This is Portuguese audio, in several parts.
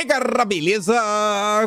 aí, cara, beleza?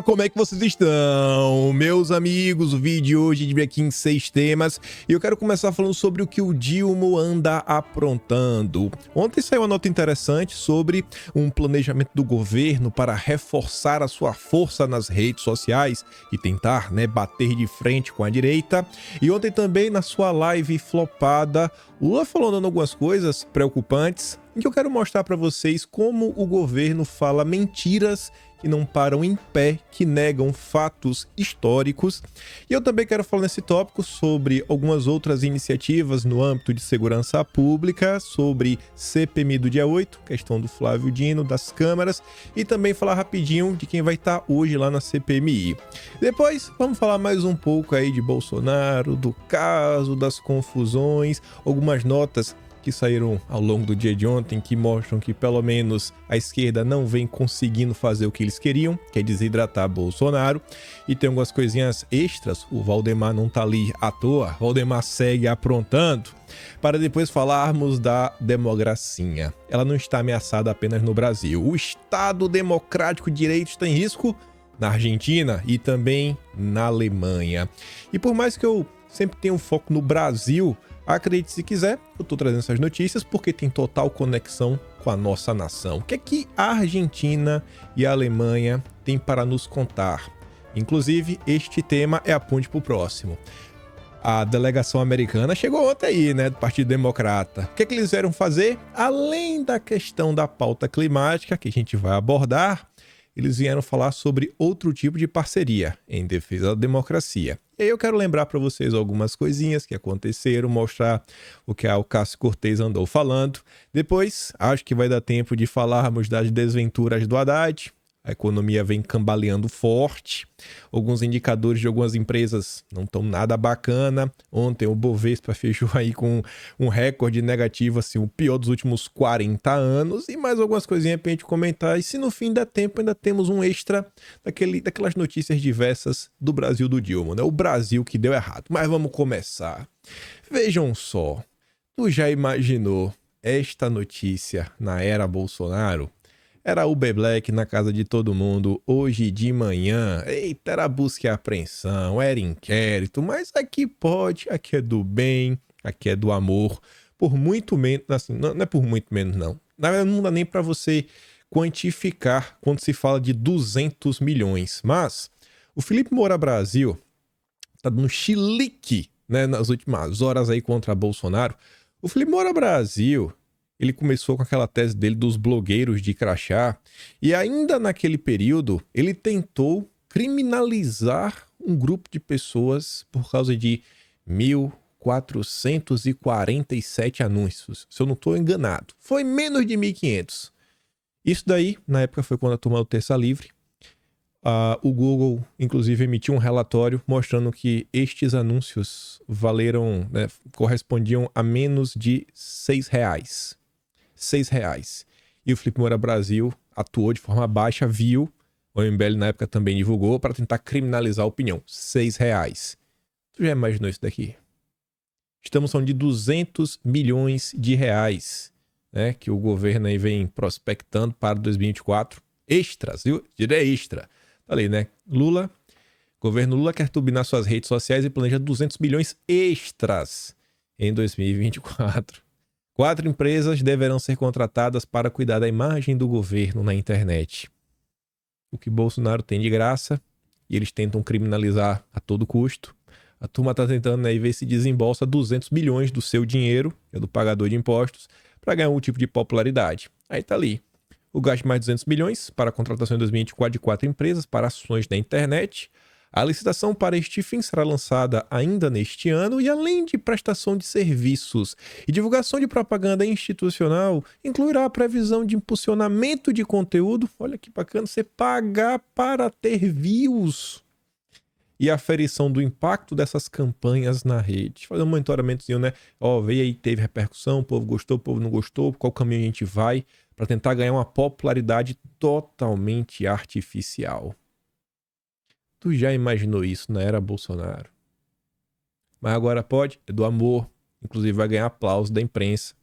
Como é que vocês estão? Meus amigos, o vídeo de hoje divide aqui em 6 temas e eu quero começar falando sobre o que o Dilma anda aprontando. Ontem saiu uma nota interessante sobre um planejamento do governo para reforçar a sua força nas redes sociais e tentar, bater de frente com a direita. E ontem também, na sua live flopada, Lula falando algumas coisas preocupantes, em que eu quero mostrar para vocês como o governo fala mentiras que não param em pé, que negam fatos históricos. E eu também quero falar nesse tópico sobre algumas outras iniciativas no âmbito de segurança pública, sobre CPMI do dia 8, questão do Flávio Dino, das câmaras, e também falar rapidinho de quem vai estar hoje lá na CPMI. Depois, vamos falar mais um pouco aí de Bolsonaro, do caso, das confusões, algumas notas que saíram ao longo do dia de ontem, que mostram que pelo menos a esquerda não vem conseguindo fazer o que eles queriam, que é desidratar Bolsonaro. E tem algumas coisinhas extras, o Valdemar não tá ali à toa, o Valdemar segue aprontando, para depois falarmos da democracia. Ela não está ameaçada apenas no Brasil. O Estado Democrático de Direito está em risco na Argentina e também na Alemanha. E por mais que eu sempre tenha um foco no Brasil, acredite se quiser, eu tô trazendo essas notícias porque tem total conexão com a nossa nação. O que é que a Argentina e a Alemanha têm para nos contar? Inclusive, este tema é a ponte pro próximo. A delegação americana chegou ontem aí, do Partido Democrata. O que é que eles vieram fazer? Além da questão da pauta climática, que a gente vai abordar, eles vieram falar sobre outro tipo de parceria em defesa da democracia. E aí eu quero lembrar para vocês algumas coisinhas que aconteceram, mostrar o que a Cássio Cortez andou falando. Depois, acho que vai dar tempo de falarmos das desventuras do Haddad. A economia vem cambaleando forte. Alguns indicadores de algumas empresas não estão nada bacana. Ontem o Bovespa fechou aí com um recorde negativo, assim, o pior dos últimos 40 anos. E mais algumas coisinhas pra gente comentar. E se no fim der tempo, ainda temos um extra daquelas notícias diversas do Brasil do Dilma, O Brasil que deu errado. Mas vamos começar. Vejam só. Tu já imaginou esta notícia na era Bolsonaro? Era Uber Black na casa de todo mundo, hoje de manhã. Eita, era busca e apreensão, era inquérito, mas aqui pode, aqui é do bem, aqui é do amor. Por muito menos, assim, não é por muito menos não. Na verdade não dá nem para você quantificar quando se fala de 200 milhões. Mas o Felipe Moura Brasil tá dando chilique, nas últimas horas aí contra Bolsonaro. O Felipe Moura Brasil, ele começou com aquela tese dele dos blogueiros de crachá e ainda naquele período ele tentou criminalizar um grupo de pessoas por causa de 1.447 anúncios. Se eu não estou enganado, foi menos de 1.500. Isso daí, na época, foi quando a turma do Terça Livre. O Google, inclusive, emitiu um relatório mostrando que estes anúncios correspondiam a menos de R$6. R$6. E o Felipe Moura Brasil atuou de forma baixa, viu, o MBL na época também divulgou, para tentar criminalizar a opinião. R$6. Tu já imaginou isso daqui? Estamos falando de 200 milhões de reais, que o governo aí vem prospectando para 2024. Extras, viu? Direito extra. Tá ali, Governo Lula quer turbinar suas redes sociais e planeja 200 milhões extras em 2024. 4 empresas deverão ser contratadas para cuidar da imagem do governo na internet. O que Bolsonaro tem de graça e eles tentam criminalizar a todo custo. A turma está tentando ver se desembolsa 200 milhões do seu dinheiro, que é do pagador de impostos, para ganhar um tipo de popularidade. Aí tá ali. O gasto de mais 200 milhões para a contratação em 2024 de 4 empresas para ações na internet. A licitação para este fim será lançada ainda neste ano e, além de prestação de serviços e divulgação de propaganda institucional, incluirá a previsão de impulsionamento de conteúdo. Olha que bacana, você pagar para ter views. E a aferição do impacto dessas campanhas na rede. Fazer um monitoramentozinho, veio aí, teve repercussão, o povo gostou, o povo não gostou, qual caminho a gente vai, para tentar ganhar uma popularidade totalmente artificial. Tu já imaginou isso na era Bolsonaro? Mas agora pode, é do amor. Inclusive vai ganhar aplauso da imprensa.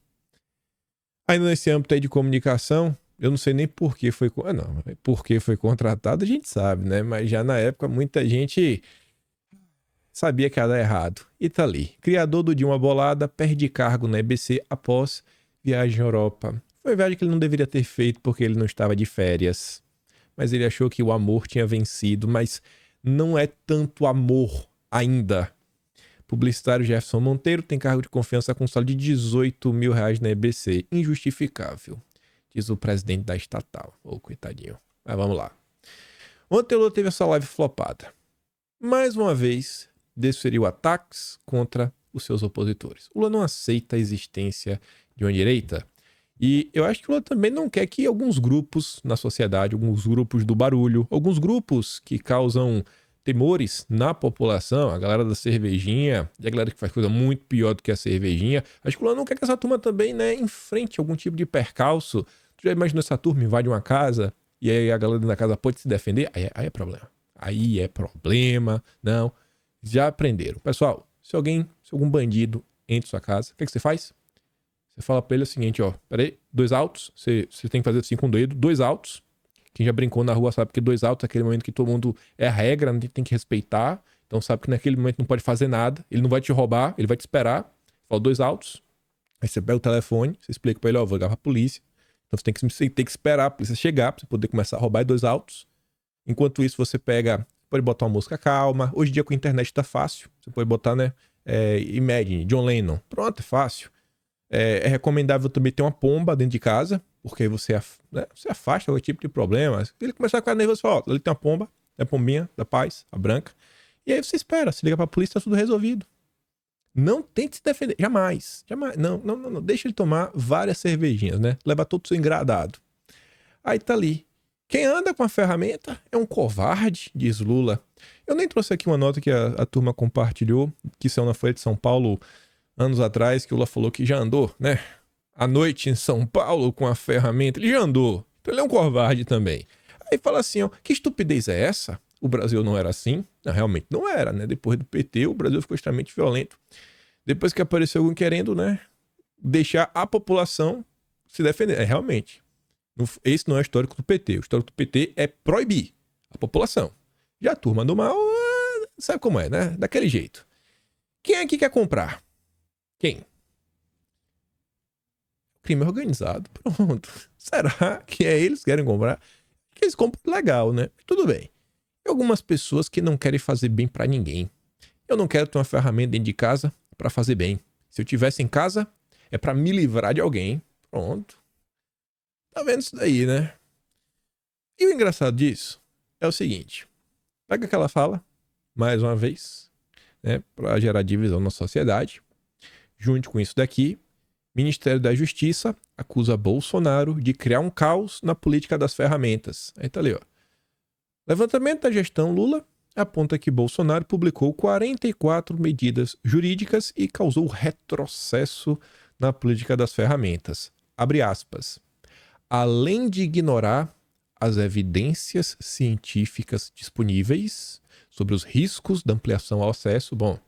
Ainda nesse âmbito aí de comunicação, Eu não sei nem por que foi... Não, por que foi contratado a gente sabe, né? Mas já na época muita gente sabia que ia dar errado. E tá ali. Criador do Dilma Bolada perde cargo na EBC após viagem à Europa. Foi viagem que ele não deveria ter feito porque ele não estava de férias. Mas ele achou que o amor tinha vencido. Mas não é tanto amor ainda. Publicitário Jefferson Monteiro tem cargo de confiança com salário de R$18 mil na EBC. Injustificável, diz o presidente da estatal. Ô, coitadinho. Mas vamos lá. Ontem o Lula teve essa live flopada. Mais uma vez, desferiu ataques contra os seus opositores. O Lula não aceita a existência de uma direita. E eu acho que o Lula também não quer que alguns grupos na sociedade, alguns grupos do barulho, alguns grupos que causam temores na população, a galera da cervejinha e a galera que faz coisa muito pior do que a cervejinha, acho que o Lula não quer que essa turma também, né, enfrente algum tipo de percalço. Tu já imaginou essa turma invade uma casa e aí a galera da casa pode se defender? Aí é problema. Aí é problema. Não. Já aprenderam. Pessoal, se algum bandido entra em sua casa, o que você faz? Você fala pra ele o seguinte, ó, peraí, 2 altos, você tem que fazer assim com o dedo, 2 altos. Quem já brincou na rua sabe que 2 altos é aquele momento que todo mundo é a regra, a gente tem que respeitar. Então sabe que naquele momento não pode fazer nada. Ele não vai te roubar, ele vai te esperar. Fala 2 altos. Aí você pega o telefone, você explica pra ele, ó, vou ligar pra polícia. Então você tem que esperar a polícia chegar pra você poder começar a roubar em 2 altos. Enquanto isso você pode botar uma música calma. Hoje em dia com a internet tá fácil. Você pode botar, né, Imagine, John Lennon. Pronto, é fácil. É recomendável também ter uma pomba dentro de casa, porque aí você afasta qualquer tipo de problema. Se ele começar a ficar nervoso, você fala, ó, ali tem uma pomba, a pombinha da paz, a branca. E aí você espera, se liga pra polícia, tá tudo resolvido. Não tente se defender, jamais. Não. Deixa ele tomar várias cervejinhas, né? Leva todo o seu engradado. Aí tá ali. Quem anda com a ferramenta é um covarde, diz Lula. Eu nem trouxe aqui uma nota que a turma compartilhou, que saiu na Folha de São Paulo anos atrás, que o Lula falou que já andou, né? À noite em São Paulo com a ferramenta. Ele já andou. Então ele é um covarde também. Aí fala assim, ó, que estupidez é essa? O Brasil não era assim? Não, realmente não era, né? Depois do PT, o Brasil ficou extremamente violento. Depois que apareceu alguém querendo, né, deixar a população se defender. Realmente. Esse não é o histórico do PT. O histórico do PT é proibir a população. Já a turma do mal, sabe como é, né? Daquele jeito. Quem aqui quer comprar? Quem? Crime organizado. Pronto. Será que eles que querem comprar? Que eles compram legal, né? Tudo bem. E algumas pessoas que não querem fazer bem pra ninguém. Eu não quero ter uma ferramenta dentro de casa pra fazer bem. Se eu tivesse em casa, é pra me livrar de alguém. Pronto. Tá vendo isso daí, né? E o engraçado disso é o seguinte. Pega aquela fala, mais uma vez, né? Pra gerar divisão na sociedade. Junto com isso daqui, Ministério da Justiça acusa Bolsonaro de criar um caos na política das ferramentas. Aí tá ali, ó. Levantamento da gestão Lula aponta que Bolsonaro publicou 44 medidas jurídicas e causou retrocesso na política das ferramentas. Abre aspas. Além de ignorar as evidências científicas disponíveis sobre os riscos da ampliação ao acesso, bom,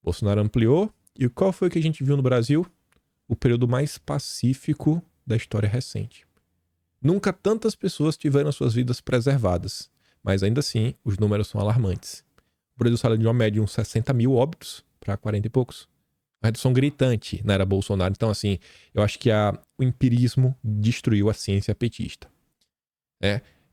Bolsonaro ampliou, e qual foi o que a gente viu no Brasil? O período mais pacífico da história recente. Nunca tantas pessoas tiveram suas vidas preservadas, mas ainda assim os números são alarmantes. O Brasil saiu de uma média de uns 60 mil óbitos para 40 e poucos. Uma redução gritante na era Bolsonaro. Então, assim, eu acho que o empirismo destruiu a ciência petista.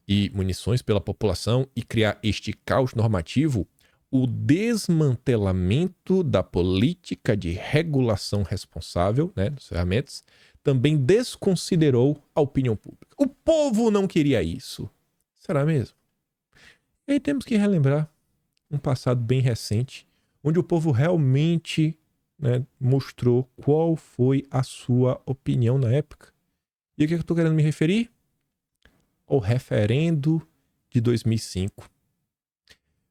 E munições pela população e criar este caos normativo, o desmantelamento da política de regulação responsável, né, das ferramentas, também desconsiderou a opinião pública. O povo não queria isso. Será mesmo? E aí temos que relembrar um passado bem recente, onde o povo realmente, né, mostrou qual foi a sua opinião na época. E o que eu estou querendo me referir? Ao referendo de 2005.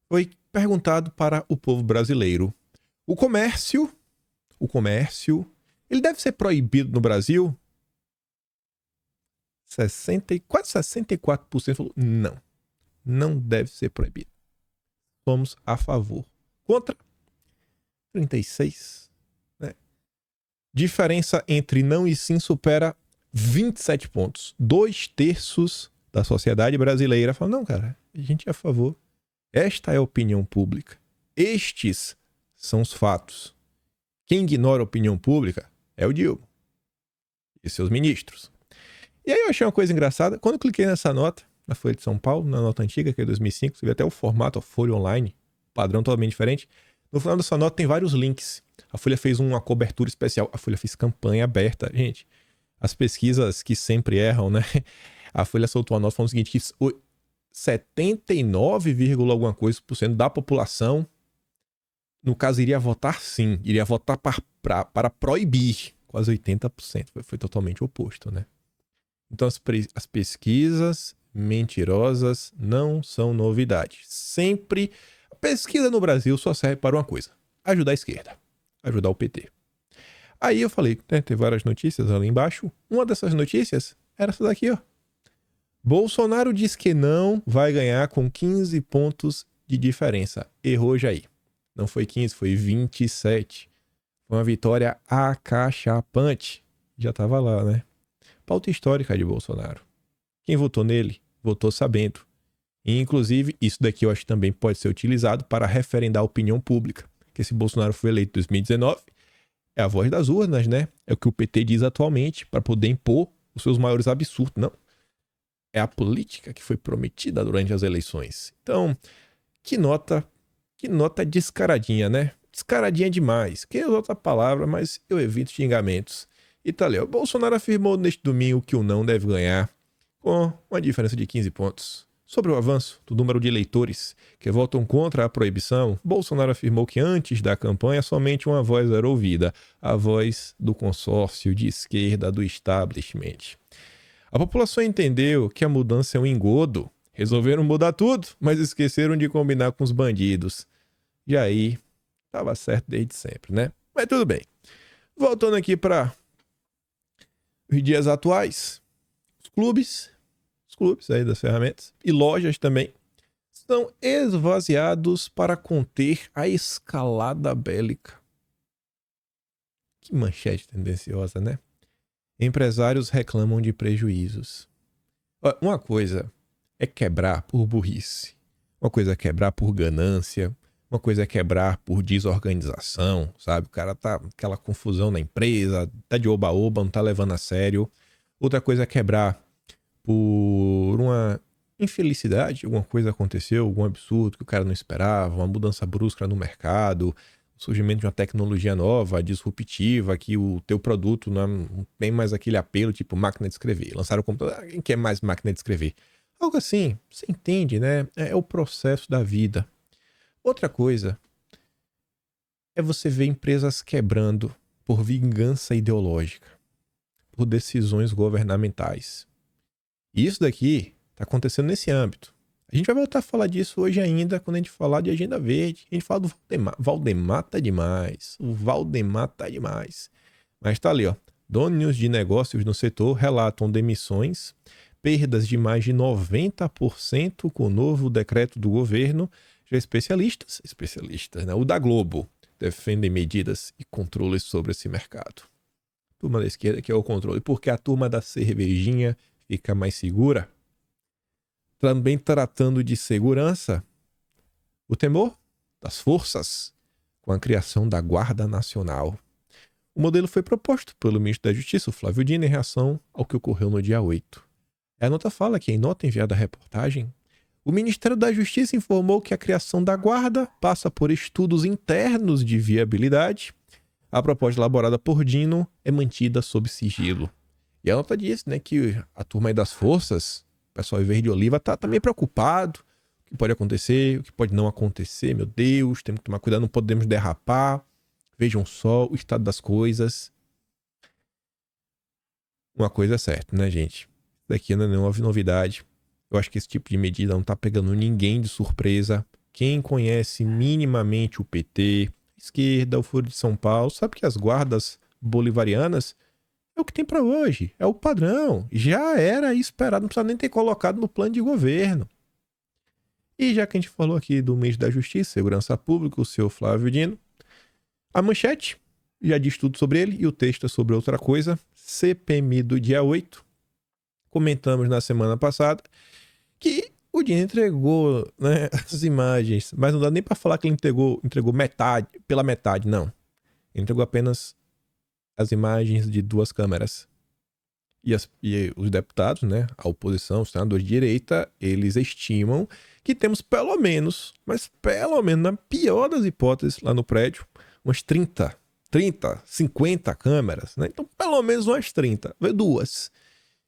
Foi perguntado para o povo brasileiro: o comércio, ele deve ser proibido no Brasil? Quase 64% falou não deve ser proibido. Somos a favor. Contra 36%. Né? Diferença entre não e sim supera 27 pontos. 2/3 da sociedade brasileira falam, não, cara, a gente é a favor. Esta é a opinião pública. Estes são os fatos. Quem ignora a opinião pública é o Dilma e seus ministros. E aí eu achei uma coisa engraçada. Quando eu cliquei nessa nota, na Folha de São Paulo, na nota antiga, que é 2005, você vê até o formato, a Folha Online, padrão totalmente diferente. No final dessa nota tem vários links. A Folha fez uma cobertura especial. A Folha fez campanha aberta. Gente, as pesquisas que sempre erram, né? A Folha soltou uma nota falando o seguinte, que 79, alguma coisa por cento da população, no caso, iria votar sim. Iria votar para proibir. Quase 80%. Foi totalmente oposto, né? Então, as pesquisas mentirosas não são novidade. Sempre, a pesquisa no Brasil só serve para uma coisa. Ajudar a esquerda. Ajudar o PT. Aí eu falei, né, tem várias notícias ali embaixo. Uma dessas notícias era essa daqui, ó. Bolsonaro diz que não vai ganhar com 15 pontos de diferença. Errou, Jair. Não foi 15, foi 27. Foi uma vitória acachapante. Já estava lá, né? Pauta histórica de Bolsonaro. Quem votou nele, votou sabendo. E, inclusive, isso daqui eu acho que também pode ser utilizado para referendar a opinião pública. Que se Bolsonaro foi eleito em 2019, é a voz das urnas, né? É o que o PT diz atualmente, para poder impor os seus maiores absurdos. Não. É a política que foi prometida durante as eleições. Então, que nota descaradinha, né? Descaradinha demais. Que é outra palavra, mas eu evito xingamentos. E tá ali, ó. Bolsonaro afirmou neste domingo que o não deve ganhar com uma diferença de 15 pontos. Sobre o avanço do número de eleitores que votam contra a proibição, Bolsonaro afirmou que antes da campanha somente uma voz era ouvida, a voz do consórcio de esquerda do establishment. A população entendeu que a mudança é um engodo. Resolveram mudar tudo, mas esqueceram de combinar com os bandidos. E aí, estava certo desde sempre, né? Mas tudo bem. Voltando aqui para os dias atuais. Os clubes aí das ferramentas e lojas também são esvaziados para conter a escalada bélica. Que manchete tendenciosa, né? Empresários reclamam de prejuízos. Uma coisa é quebrar por burrice. Uma coisa é quebrar por ganância. Uma coisa é quebrar por desorganização, sabe? O cara tá aquela confusão na empresa, tá de oba-oba, não tá levando a sério. Outra coisa é quebrar por uma infelicidade, alguma coisa aconteceu, algum absurdo que o cara não esperava, uma mudança brusca no mercado, o surgimento de uma tecnologia nova, disruptiva, que o teu produto não tem mais aquele apelo tipo máquina de escrever. Lançaram o computador, quem quer mais máquina de escrever? Algo assim, você entende, né? É o processo da vida. Outra coisa é você ver empresas quebrando por vingança ideológica, por decisões governamentais. E isso daqui está acontecendo nesse âmbito. A gente vai voltar a falar disso hoje ainda, quando a gente falar de Agenda Verde. A gente fala do Valdemar. Valdemar tá demais. O Valdemar tá demais. Mas tá ali, ó. Donos de negócios no setor relatam demissões, perdas de mais de 90% com o novo decreto do governo. Já especialistas, né? O da Globo, defendem medidas e controles sobre esse mercado. Turma da esquerda que é o controle, porque a turma da cervejinha fica mais segura. Também tratando de segurança, o temor das forças com a criação da Guarda Nacional. O modelo foi proposto pelo ministro da Justiça, o Flávio Dino, em reação ao que ocorreu no dia 8. A nota fala que, em nota enviada à reportagem, o Ministério da Justiça informou que a criação da Guarda passa por estudos internos de viabilidade. A proposta elaborada por Dino é mantida sob sigilo. E a nota diz, né, que a turma aí das forças, o pessoal verde oliva, tá meio preocupado. O que pode acontecer, o que pode não acontecer, meu Deus, temos que tomar cuidado, não podemos derrapar. Vejam só o estado das coisas. Uma coisa é certa, né, gente? Isso daqui não é nenhuma novidade. Eu acho que esse tipo de medida não tá pegando ninguém de surpresa. Quem conhece minimamente o PT, esquerda, o Foro de São Paulo, sabe que as guardas bolivarianas é o que tem para hoje, é o padrão. Já era esperado, não precisa nem ter colocado no plano de governo. E já que a gente falou aqui do ministro da Justiça, Segurança Pública, o senhor Flávio Dino, a manchete já diz tudo sobre ele e o texto é sobre outra coisa. CPMI do dia 8. Comentamos na semana passada que o Dino entregou, né, as imagens, mas não dá nem para falar que ele entregou metade, pela metade, não. Ele entregou apenas as imagens de 2 câmeras. E os deputados, né, a oposição, os senadores de direita, eles estimam que temos pelo menos, mas pelo menos, na pior das hipóteses, lá no prédio, umas 30, 50 câmeras, né? Então, pelo menos umas 30, 2.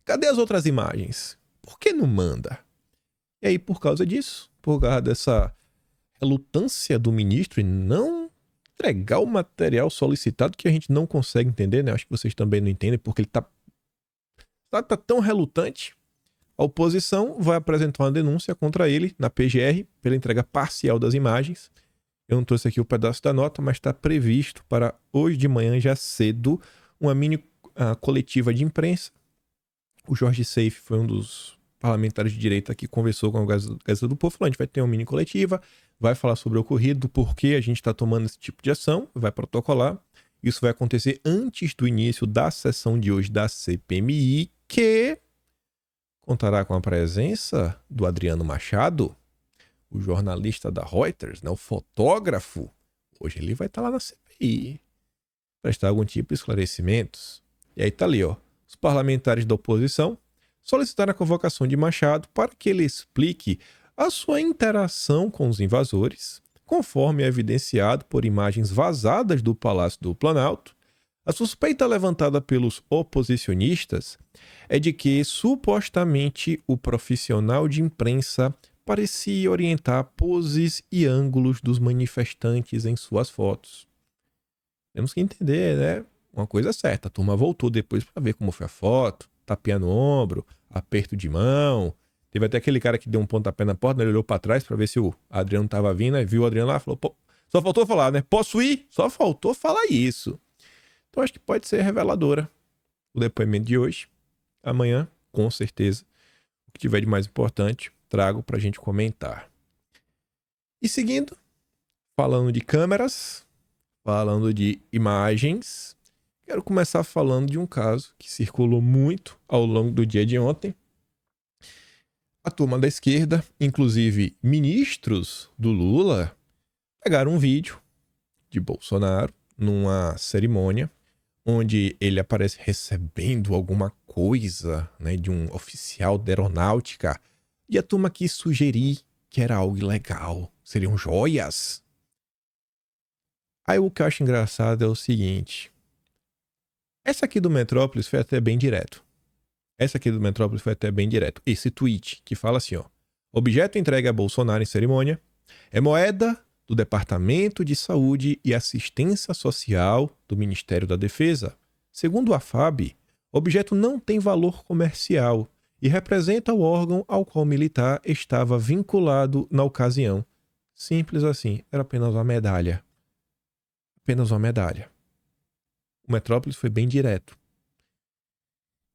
Cadê as outras imagens? Por que não manda? E aí, por causa disso, por causa dessa relutância do ministro em não entregar o material solicitado, que a gente não consegue entender, né? Acho que vocês também não entendem, porque ele tá tão relutante. A oposição vai apresentar uma denúncia contra ele na PGR pela entrega parcial das imagens. Eu não trouxe aqui o pedaço da nota, mas está previsto para hoje de manhã, já cedo, uma mini coletiva de imprensa. O Jorge Seife foi um dos parlamentares de direita que conversou com a Gazeta do Povo. Falou: a gente vai ter uma mini coletiva, vai falar sobre o ocorrido, do porquê a gente está tomando esse tipo de ação, vai protocolar. Isso vai acontecer antes do início da sessão de hoje da CPMI, que contará com a presença do Adriano Machado, o jornalista da Reuters, né, o fotógrafo. Hoje ele vai estar lá na CPI, prestar algum tipo de esclarecimentos. E aí tá ali, ó, os parlamentares da oposição solicitaram a convocação de Machado para que ele explique a sua interação com os invasores, conforme é evidenciado por imagens vazadas do Palácio do Planalto. A suspeita levantada pelos oposicionistas é de que, supostamente, o profissional de imprensa parecia orientar poses e ângulos dos manifestantes em suas fotos. Temos que entender, né? Uma coisa certa, a turma voltou depois para ver como foi a foto, tapinha no ombro, aperto de mão. Teve até aquele cara que deu um pontapé na porta, né? Ele olhou para trás para ver se o Adriano estava vindo, aí viu o Adriano lá e falou: pô, só faltou falar, né? Posso ir? Só faltou falar isso. Então acho que pode ser reveladora o depoimento de hoje. Amanhã, com certeza, o que tiver de mais importante, trago para a gente comentar. E seguindo, falando de câmeras, falando de imagens, quero começar falando de um caso que circulou muito ao longo do dia de ontem. A turma da esquerda, inclusive ministros do Lula, pegaram um vídeo de Bolsonaro numa cerimônia onde ele aparece recebendo alguma coisa, né, de um oficial da aeronáutica, e a turma quis sugerir que era algo ilegal, seriam joias. Aí o que eu acho engraçado é o seguinte: essa aqui do Metrópolis foi até bem direto. Esse tweet que fala assim, ó: objeto entregue a Bolsonaro em cerimônia é moeda do Departamento de Saúde e Assistência Social do Ministério da Defesa. Segundo a FAB, o objeto não tem valor comercial e representa o órgão ao qual o militar estava vinculado na ocasião. Simples assim, era apenas uma medalha. Apenas uma medalha. O Metrópolis foi bem direto.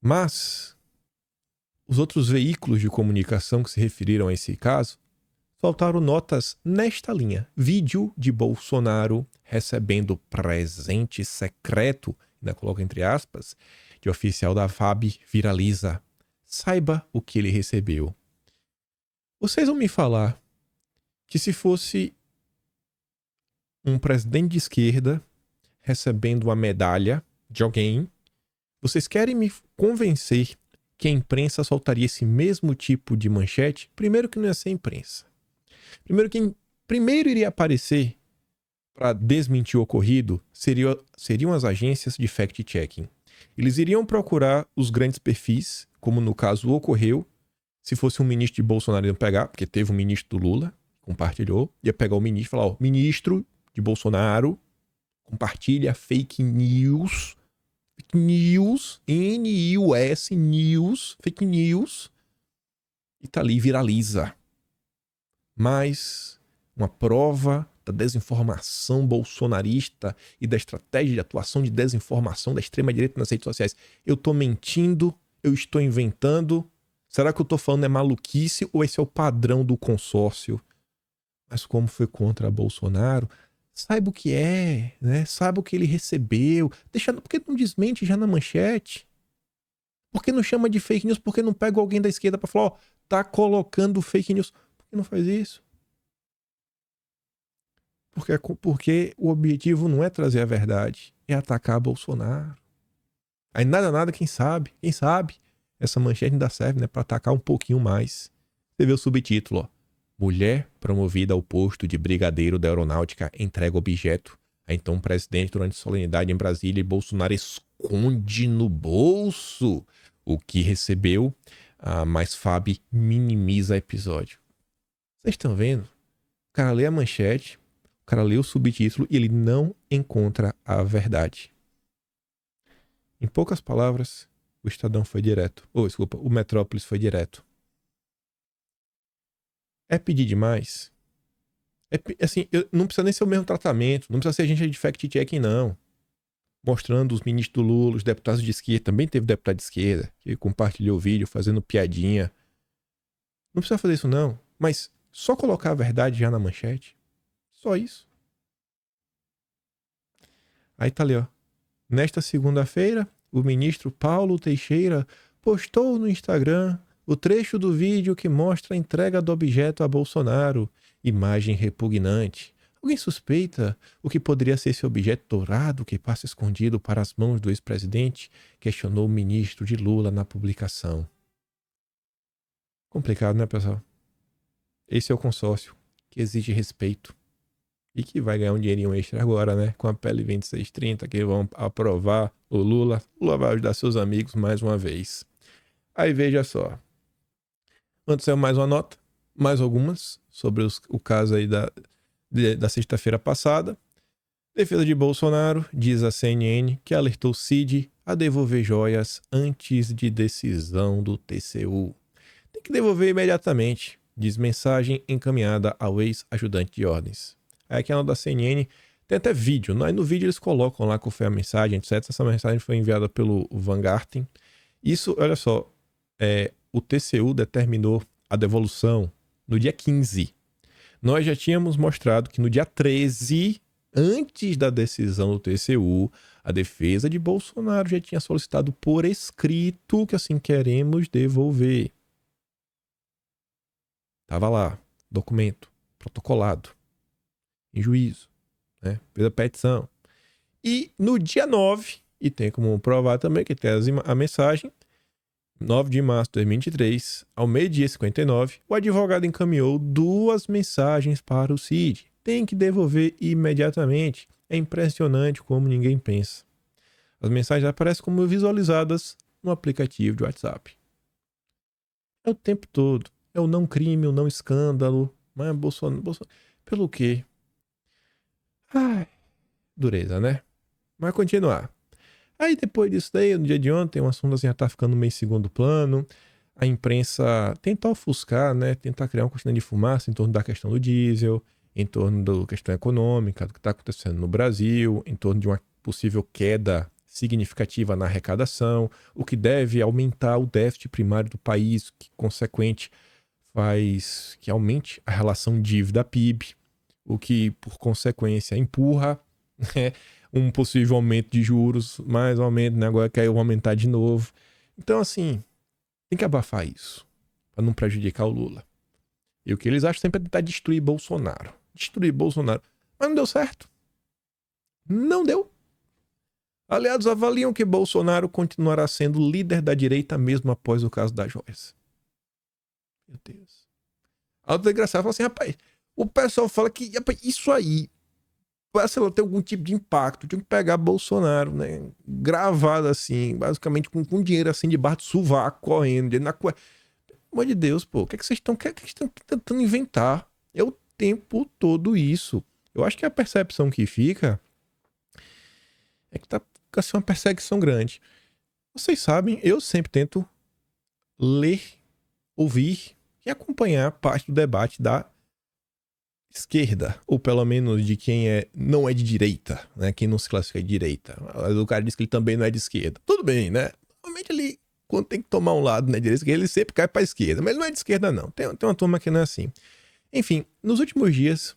Mas os outros veículos de comunicação que se referiram a esse caso soltaram notas nesta linha: vídeo de Bolsonaro recebendo presente secreto, ainda coloca entre aspas, de oficial da FAB viraliza. Saiba o que ele recebeu. Vocês vão me falar que se fosse um presidente de esquerda recebendo uma medalha de alguém, vocês querem me convencer que a imprensa soltaria esse mesmo tipo de manchete? Primeiro que não ia ser imprensa. Quem primeiro iria aparecer para desmentir o ocorrido seriam as agências de fact-checking. Eles iriam procurar os grandes perfis, como no caso ocorreu. Se fosse um ministro de Bolsonaro, iam pegar, porque teve um ministro do Lula, compartilhou, ia pegar o ministro e falar: ó, ministro de Bolsonaro compartilha fake news, N-I-U-S, news, fake news, e tá ali, viraliza. Mas uma prova da desinformação bolsonarista e da estratégia de atuação de desinformação da extrema-direita nas redes sociais. Eu tô mentindo? Eu estou inventando? Será que eu tô falando é maluquice ou esse é o padrão do consórcio? Mas como foi contra Bolsonaro, saiba o que é, né? Saiba o que ele recebeu. Por que não desmente já na manchete? Por que não chama de fake news? Por que não pega alguém da esquerda pra falar, ó, tá colocando fake news? Por que não faz isso? Porque o objetivo não é trazer a verdade, é atacar Bolsonaro. Aí nada, quem sabe, essa manchete ainda serve, né, pra atacar um pouquinho mais. Você vê o subtítulo, ó. Mulher promovida ao posto de brigadeiro da aeronáutica entrega objeto a então presidente durante solenidade em Brasília e Bolsonaro esconde no bolso o que recebeu, mas Fábio minimiza episódio. Vocês estão vendo? O cara lê a manchete, o cara lê o subtítulo e ele não encontra a verdade. Em poucas palavras, o Estadão foi direto. Desculpa, o Metrópolis foi direto. É pedir demais? Assim, não precisa nem ser o mesmo tratamento, não precisa ser gente de fact-checking, não. Mostrando os ministros do Lula, os deputados de esquerda. Também teve deputado de esquerda que compartilhou o vídeo fazendo piadinha. Não precisa fazer isso, não. Mas só colocar a verdade já na manchete. Só isso. Aí tá ali, ó. Nesta segunda-feira, o ministro Paulo Teixeira postou no Instagram o trecho do vídeo que mostra a entrega do objeto a Bolsonaro. Imagem repugnante. Alguém suspeita o que poderia ser esse objeto dourado que passa escondido para as mãos do ex-presidente? Questionou o ministro de Lula na publicação. Complicado, né, pessoal? Esse é o consórcio que exige respeito. E que vai ganhar um dinheirinho extra agora, né? Com a PL 2630, que vão aprovar o Lula. O Lula vai ajudar seus amigos mais uma vez. Aí veja só. Antes saiu mais uma nota, mais algumas, sobre o caso aí da sexta-feira passada. Defesa de Bolsonaro diz à CNN que alertou Cid a devolver joias antes de decisão do TCU. Tem que devolver imediatamente, diz mensagem encaminhada ao ex-ajudante de ordens. Aí aqui a nota da CNN tem até vídeo. Aí no vídeo eles colocam lá qual foi a mensagem, etc. Essa mensagem foi enviada pelo Van Garten. Isso, olha só, o TCU determinou a devolução no dia 15. Nós já tínhamos mostrado que no dia 13, antes da decisão do TCU, a defesa de Bolsonaro já tinha solicitado por escrito que assim queremos devolver. Tava lá, documento, protocolado, em juízo, né? Fez a petição. E no dia 9, e tem como provar também que tem a mensagem, 9 de março de 2023, ao meio-dia 59, o advogado encaminhou 2 mensagens para o Cid. Tem que devolver imediatamente. É impressionante como ninguém pensa. As mensagens aparecem como visualizadas no aplicativo de WhatsApp. É o tempo todo. É o não crime, o não escândalo. Mas Bolsonaro. Pelo quê? Ai, dureza, né? Mas continuar. Aí depois disso daí, no dia de ontem, o assunto assim já tá ficando meio em segundo plano. A imprensa tenta ofuscar, né? Tentar criar uma cortina de fumaça em torno da questão do diesel, em torno da questão econômica, do que está acontecendo no Brasil, em torno de uma possível queda significativa na arrecadação, o que deve aumentar o déficit primário do país, que consequente faz que aumente a relação dívida-PIB, o que por consequência empurra, né, um possível aumento de juros, mais um aumento, né? Agora quer aumentar de novo. Então, assim, tem que abafar isso, para não prejudicar o Lula. E o que eles acham sempre é tentar destruir Bolsonaro. Mas não deu certo. Não deu. Aliados avaliam que Bolsonaro continuará sendo líder da direita mesmo após o caso das joias. Meu Deus. A outra desgraçada fala assim, rapaz, o pessoal fala que rapaz, isso aí se ela ter algum tipo de impacto, tinha que pegar Bolsonaro, né? Gravado assim, basicamente com dinheiro assim debaixo do sovaco, correndo, na cueca. Pelo amor de Deus, pô, o que é que vocês estão tentando inventar? É o tempo todo isso. Eu acho que a percepção que fica é que tá assim, uma perseguição grande. Vocês sabem, eu sempre tento ler, ouvir e acompanhar parte do debate da esquerda, ou pelo menos de quem não é de direita, né? Quem não se classifica de direita. O cara diz que ele também não é de esquerda. Tudo bem, né? Normalmente ele, quando tem que tomar um lado, né, direita, ele sempre cai pra esquerda. Mas ele não é de esquerda, não. Tem uma turma que não é assim. Enfim, nos últimos dias,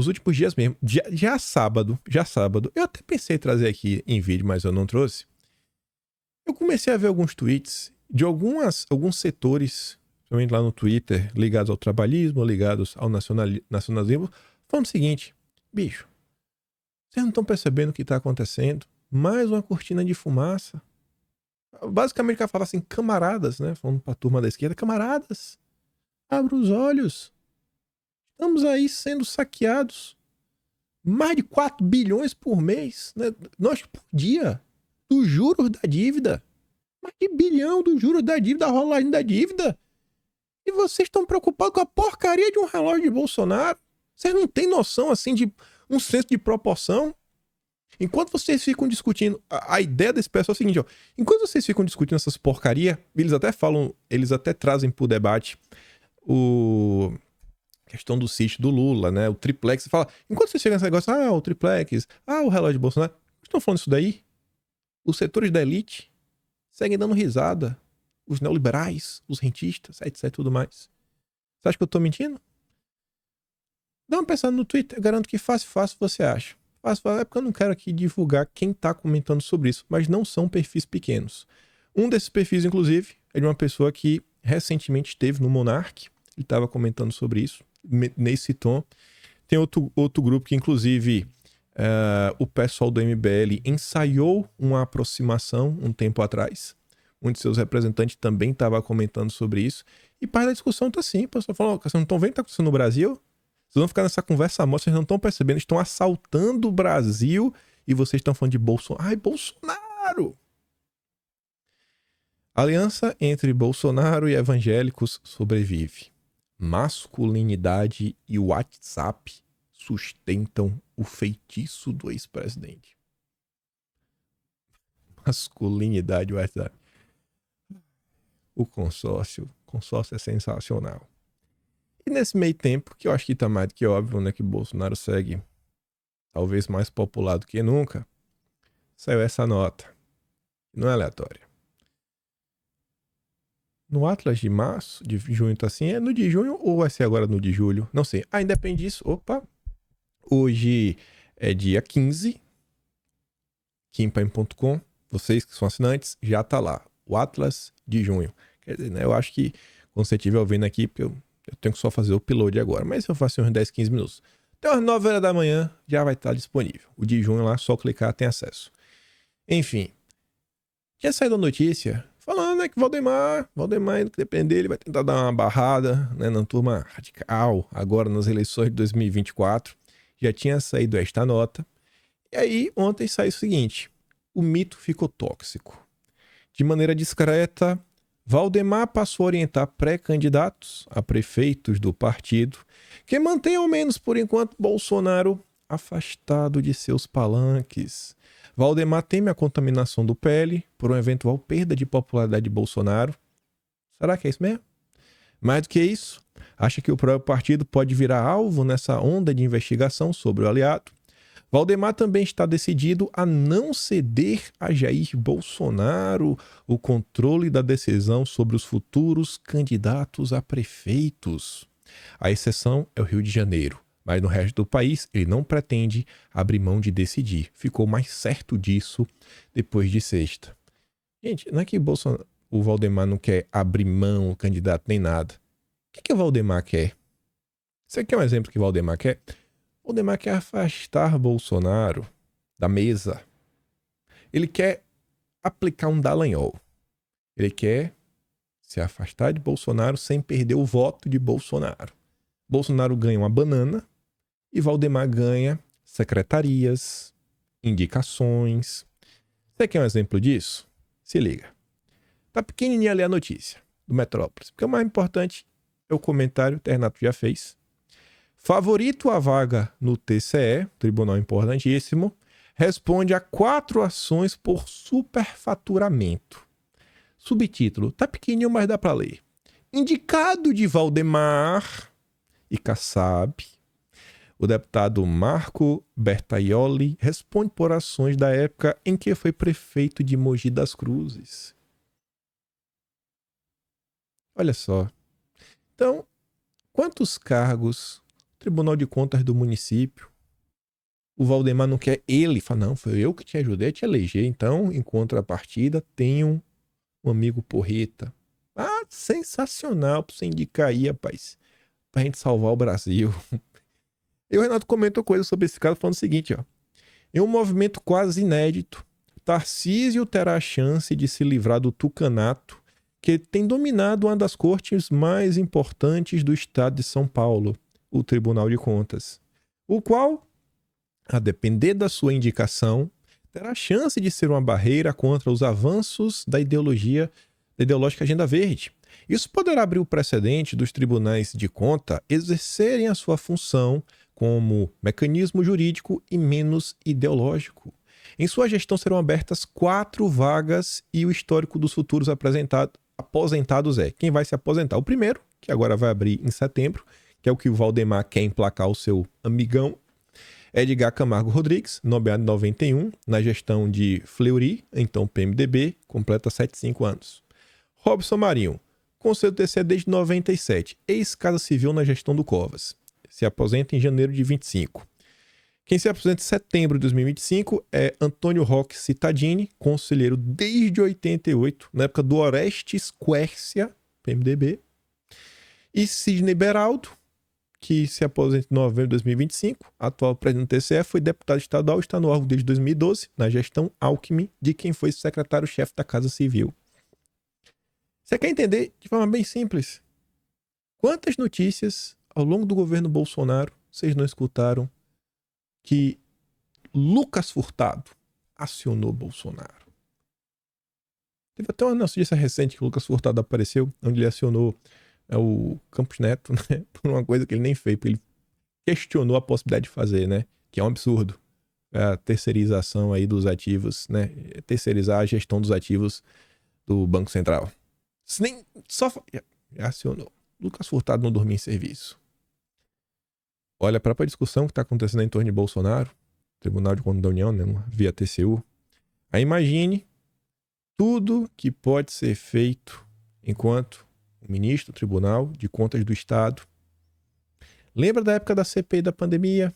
nos últimos dias mesmo, já sábado, eu até pensei em trazer aqui em vídeo, mas eu não trouxe. Eu comecei a ver alguns tweets de alguns setores, principalmente lá no Twitter, ligados ao trabalhismo, ligados ao nacionalismo, falando o seguinte: bicho, vocês não estão percebendo o que está acontecendo? Mais uma cortina de fumaça. Basicamente, o cara fala assim, camaradas, né? Falando pra turma da esquerda, camaradas, abra os olhos. Estamos aí sendo saqueados. Mais de 4 bilhões por mês, né? Nós por dia, dos juros da dívida. Mais de bilhão dos juros da dívida, a rolagem da dívida. E vocês estão preocupados com a porcaria de um relógio de Bolsonaro? Vocês não têm noção, assim, de um senso de proporção? Enquanto vocês ficam discutindo, a ideia desse pessoal é o seguinte, ó. Enquanto vocês ficam discutindo essas porcaria, eles até trazem pro debate a questão do sítio do Lula, né? O triplex. Você fala, enquanto vocês chegam nesse negócio, o triplex, o relógio de Bolsonaro, estão falando isso daí? Os setores da elite seguem dando risada. Os neoliberais, os rentistas, etc e tudo mais. Você acha que eu tô mentindo? Dá uma pensada no Twitter, eu garanto que fácil você acha. Fácil, é porque eu não quero aqui divulgar quem tá comentando sobre isso, mas não são perfis pequenos. Um desses perfis, inclusive, é de uma pessoa que recentemente esteve no Monark, ele estava comentando sobre isso, nesse tom. Tem outro grupo que, inclusive, o pessoal do MBL ensaiou uma aproximação um tempo atrás. Um de seus representantes também estava comentando sobre isso. E parte da discussão tá assim, o pessoal falou, vocês não estão vendo o que está acontecendo no Brasil? Vocês vão ficar nessa conversa morta, vocês não estão percebendo, estão assaltando o Brasil e vocês estão falando de Bolsonaro. Ai, Bolsonaro! A aliança entre Bolsonaro e evangélicos sobrevive. Masculinidade e WhatsApp sustentam o feitiço do ex-presidente. Masculinidade e WhatsApp. O consórcio é sensacional. E nesse meio tempo, que eu acho que tá mais do que óbvio, né, que Bolsonaro segue talvez mais popular do que nunca, saiu essa nota. Não é aleatória. No Atlas de março, de junho tá assim, é no de junho ou vai ser agora no de julho? Não sei. Independe disso, hoje é dia 15, kimpaim.com, vocês que são assinantes, já tá lá, o Atlas de junho. Quer dizer, né, eu acho que quando você estiver ouvindo aqui, porque eu tenho que só fazer o upload agora, mas eu faço uns 10, 15 minutos. Então, às 9 horas da manhã já vai estar disponível. O de junho lá, só clicar, tem acesso. Enfim, tinha saído a notícia falando, né, que Valdemar, que depender, ele vai tentar dar uma barrada, né, na turma radical, agora nas eleições de 2024. Já tinha saído esta nota. E aí, ontem saiu o seguinte: o mito ficou tóxico. De maneira discreta, Valdemar passou a orientar pré-candidatos a prefeitos do partido que mantenham ao menos por enquanto Bolsonaro afastado de seus palanques. Valdemar teme a contaminação do PL por uma eventual perda de popularidade de Bolsonaro. Será que é isso mesmo? Mais do que isso, acha que o próprio partido pode virar alvo nessa onda de investigação sobre o aliado. Valdemar também está decidido a não ceder a Jair Bolsonaro o controle da decisão sobre os futuros candidatos a prefeitos. A exceção é o Rio de Janeiro, mas no resto do país ele não pretende abrir mão de decidir. Ficou mais certo disso depois de sexta. Gente, não é que o Valdemar não quer abrir mão o candidato nem nada. O que o Valdemar quer? Você quer um exemplo que o Valdemar quer? Valdemar quer afastar Bolsonaro da mesa. Ele quer aplicar um Dallagnol. Ele quer se afastar de Bolsonaro sem perder o voto de Bolsonaro. Bolsonaro ganha uma banana e Valdemar ganha secretarias, indicações. Você quer um exemplo disso? Se liga. Tá pequenininha ali a notícia do Metrópolis. Porque o mais importante é o comentário que o Renato já fez. Favorito à vaga no TCE, tribunal importantíssimo, responde a 4 ações por superfaturamento. Subtítulo, tá pequenininho, mas dá para ler. Indicado de Valdemar e Kassab, o deputado Marco Bertaioli responde por ações da época em que foi prefeito de Mogi das Cruzes. Olha só. Então, quantos cargos Tribunal de Contas do município. O Valdemar não quer ele. Fala, não, foi eu que te ajudei a te eleger. Então, em contrapartida, tenho um amigo porreta. Ah, sensacional pra você indicar aí, rapaz. Pra gente salvar o Brasil. E o Renato comentou coisa sobre esse caso falando o seguinte, ó. Em um movimento quase inédito, Tarcísio terá a chance de se livrar do tucanato que tem dominado uma das cortes mais importantes do estado de São Paulo, o Tribunal de Contas, o qual, a depender da sua indicação, terá a chance de ser uma barreira contra os avanços da ideológica Agenda Verde. Isso poderá abrir o precedente dos tribunais de conta exercerem a sua função como mecanismo jurídico e menos ideológico. Em sua gestão serão abertas 4 vagas e o histórico dos futuros aposentados é quem vai se aposentar. O primeiro, que agora vai abrir em setembro, que é o que o Valdemar quer emplacar o seu amigão, Edgar Camargo Rodrigues, nomeado em 91, na gestão de Fleury, então PMDB, completa 75 anos. Robson Marinho, Conselho TCE desde 97, ex-Casa Civil na gestão do Covas. Se aposenta em janeiro de 25. Quem se aposenta em setembro de 2025 é Antônio Roque Cittadini, conselheiro desde 88, na época do Orestes Quércia, PMDB. E Sidney Beraldo, que se aposenta em novembro de 2025, atual presidente do TCE, foi deputado estadual e está no órgão desde 2012, na gestão Alckmin, de quem foi secretário-chefe da Casa Civil. Você quer entender de forma bem simples? Quantas notícias ao longo do governo Bolsonaro vocês não escutaram que Lucas Furtado acionou Bolsonaro? Teve até uma notícia recente que o Lucas Furtado apareceu, onde ele acionou o Campos Neto, né, por uma coisa que ele nem fez, porque ele questionou a possibilidade de fazer, né? Que é um absurdo. A terceirização aí dos ativos, né? Terceirizar a gestão dos ativos do Banco Central. Isso nem só acionou. Lucas Furtado não dormia em serviço. Olha, a própria discussão que está acontecendo em torno de Bolsonaro, Tribunal de Contas da União, né, via TCU. Aí imagine tudo que pode ser feito enquanto o ministro do Tribunal de Contas do Estado. Lembra da época da CPI da pandemia?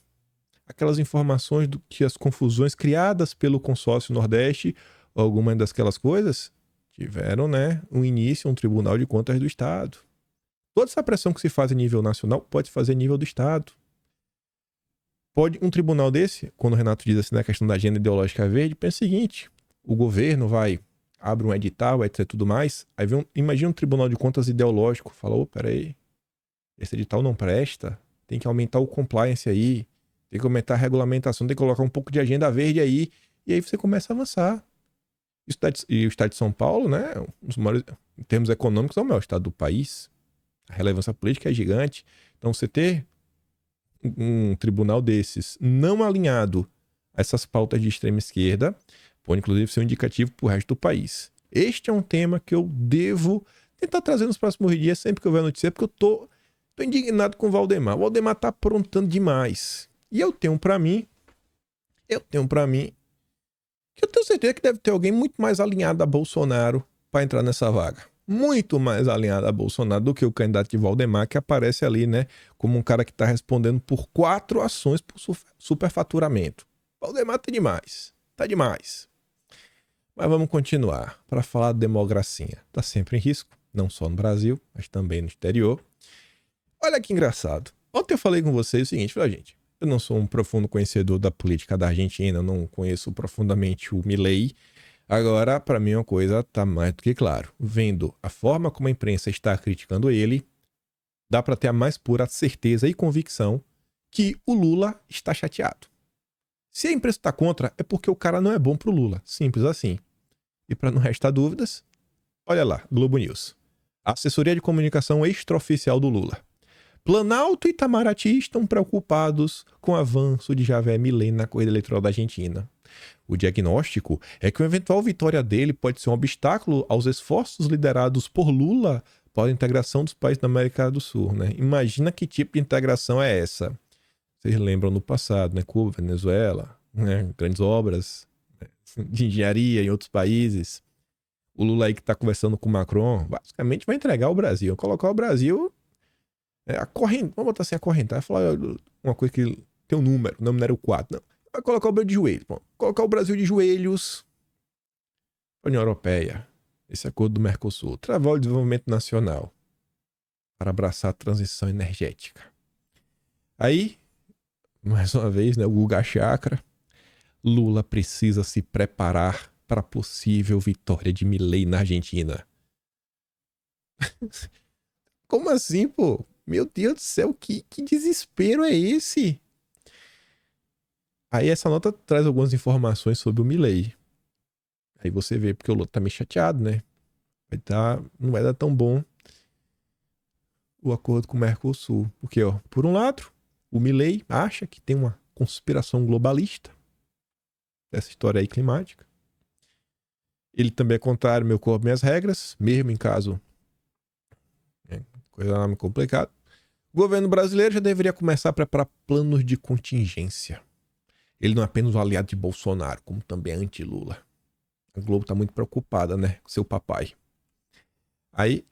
Aquelas informações do que as confusões criadas pelo consórcio Nordeste, algumas daquelas coisas, tiveram, né, um início, um Tribunal de Contas do Estado. Toda essa pressão que se faz em nível nacional pode fazer em nível do Estado. Pode um tribunal desse, quando o Renato diz assim na questão da agenda ideológica verde, pensa o seguinte, o governo abre um edital, etc, tudo mais, aí imagina um tribunal de contas ideológico, fala, peraí, esse edital não presta, tem que aumentar o compliance aí, tem que aumentar a regulamentação, tem que colocar um pouco de agenda verde aí, e aí você começa a avançar. E o estado de São Paulo, né, um dos maiores, em termos econômicos, é o maior estado do país, a relevância política é gigante, então você ter um tribunal desses não alinhado a essas pautas de extrema esquerda pode inclusive ser um indicativo para o resto do país. Este é um tema que eu devo tentar trazer nos próximos dias, sempre que houver notícia, porque eu tô indignado com o Valdemar. O Valdemar tá aprontando demais. E eu tenho para mim que eu tenho certeza que deve ter alguém muito mais alinhado a Bolsonaro para entrar nessa vaga. Muito mais alinhado a Bolsonaro do que o candidato de Valdemar, que aparece ali, né, como um cara que está respondendo por 4 ações por superfaturamento. Valdemar tá demais. Tá demais. Mas vamos continuar para falar de democracia. Está sempre em risco, não só no Brasil, mas também no exterior. Olha que engraçado. Ontem eu falei com vocês o seguinte, gente, eu não sou um profundo conhecedor da política da Argentina, não conheço profundamente o Milei. Agora, para mim, uma coisa está mais do que claro. Vendo a forma como a imprensa está criticando ele, dá para ter a mais pura certeza e convicção que o Lula está chateado. Se a imprensa está contra, é porque o cara não é bom pro Lula. Simples assim. E para não restar dúvidas, olha lá, Globo News. A assessoria de comunicação extraoficial do Lula. Planalto e Itamaraty estão preocupados com o avanço de Javier Milei na corrida eleitoral da Argentina. O diagnóstico é que uma eventual vitória dele pode ser um obstáculo aos esforços liderados por Lula para a integração dos países da América do Sul, né? Imagina que tipo de integração é essa. Vocês lembram no passado, né? Cuba, Venezuela, né? Grandes obras, né, de engenharia em outros países. O Lula aí que está conversando com o Macron, basicamente vai entregar o Brasil, colocar o Brasil Vamos botar assim, acorrentar. Falar uma coisa que tem um número, não número 4. Não. Vai colocar o Brasil de joelhos. Bom, colocar o Brasil de joelhos. União Europeia. Esse acordo do Mercosul. Travar o desenvolvimento nacional para abraçar a transição energética. Aí, mais uma vez, né, o Guga Chakra. Lula precisa se preparar para a possível vitória de Milei na Argentina. Como assim, pô? Meu Deus do céu, que desespero é esse? Aí essa nota traz algumas informações sobre o Milei. Aí você vê, porque o Lula tá meio chateado, né? Não vai dar tão bom o acordo com o Mercosul. Porque, ó, por um lado, o Milei acha que tem uma conspiração globalista dessa história aí climática. Ele também é contrário, meu corpo, minhas regras, mesmo em caso coisa complicada. O governo brasileiro já deveria começar a preparar planos de contingência. Ele não é apenas um aliado de Bolsonaro, como também é anti-Lula. A Globo tá muito preocupada, né, com seu papai. Aí,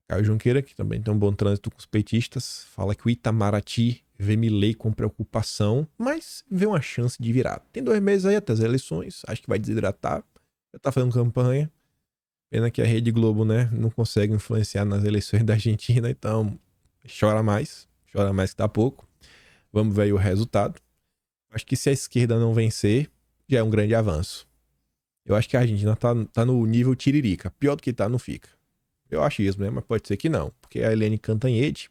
Caio Junqueira, que também tem um bom trânsito com os petistas, fala que o Itamaraty vê Milei com preocupação, mas vê uma chance de virar. Tem 2 meses aí até as eleições, acho que vai desidratar. Já tá fazendo campanha. Pena que a Rede Globo, né, não consegue influenciar nas eleições da Argentina, então chora mais que tá pouco. Vamos ver aí o resultado. Acho que se a esquerda não vencer, já é um grande avanço. Eu acho que a Argentina tá no nível tiririca. Pior do que tá, não fica. Eu acho isso, né? Mas pode ser que não. Porque a Helene Cantanhede...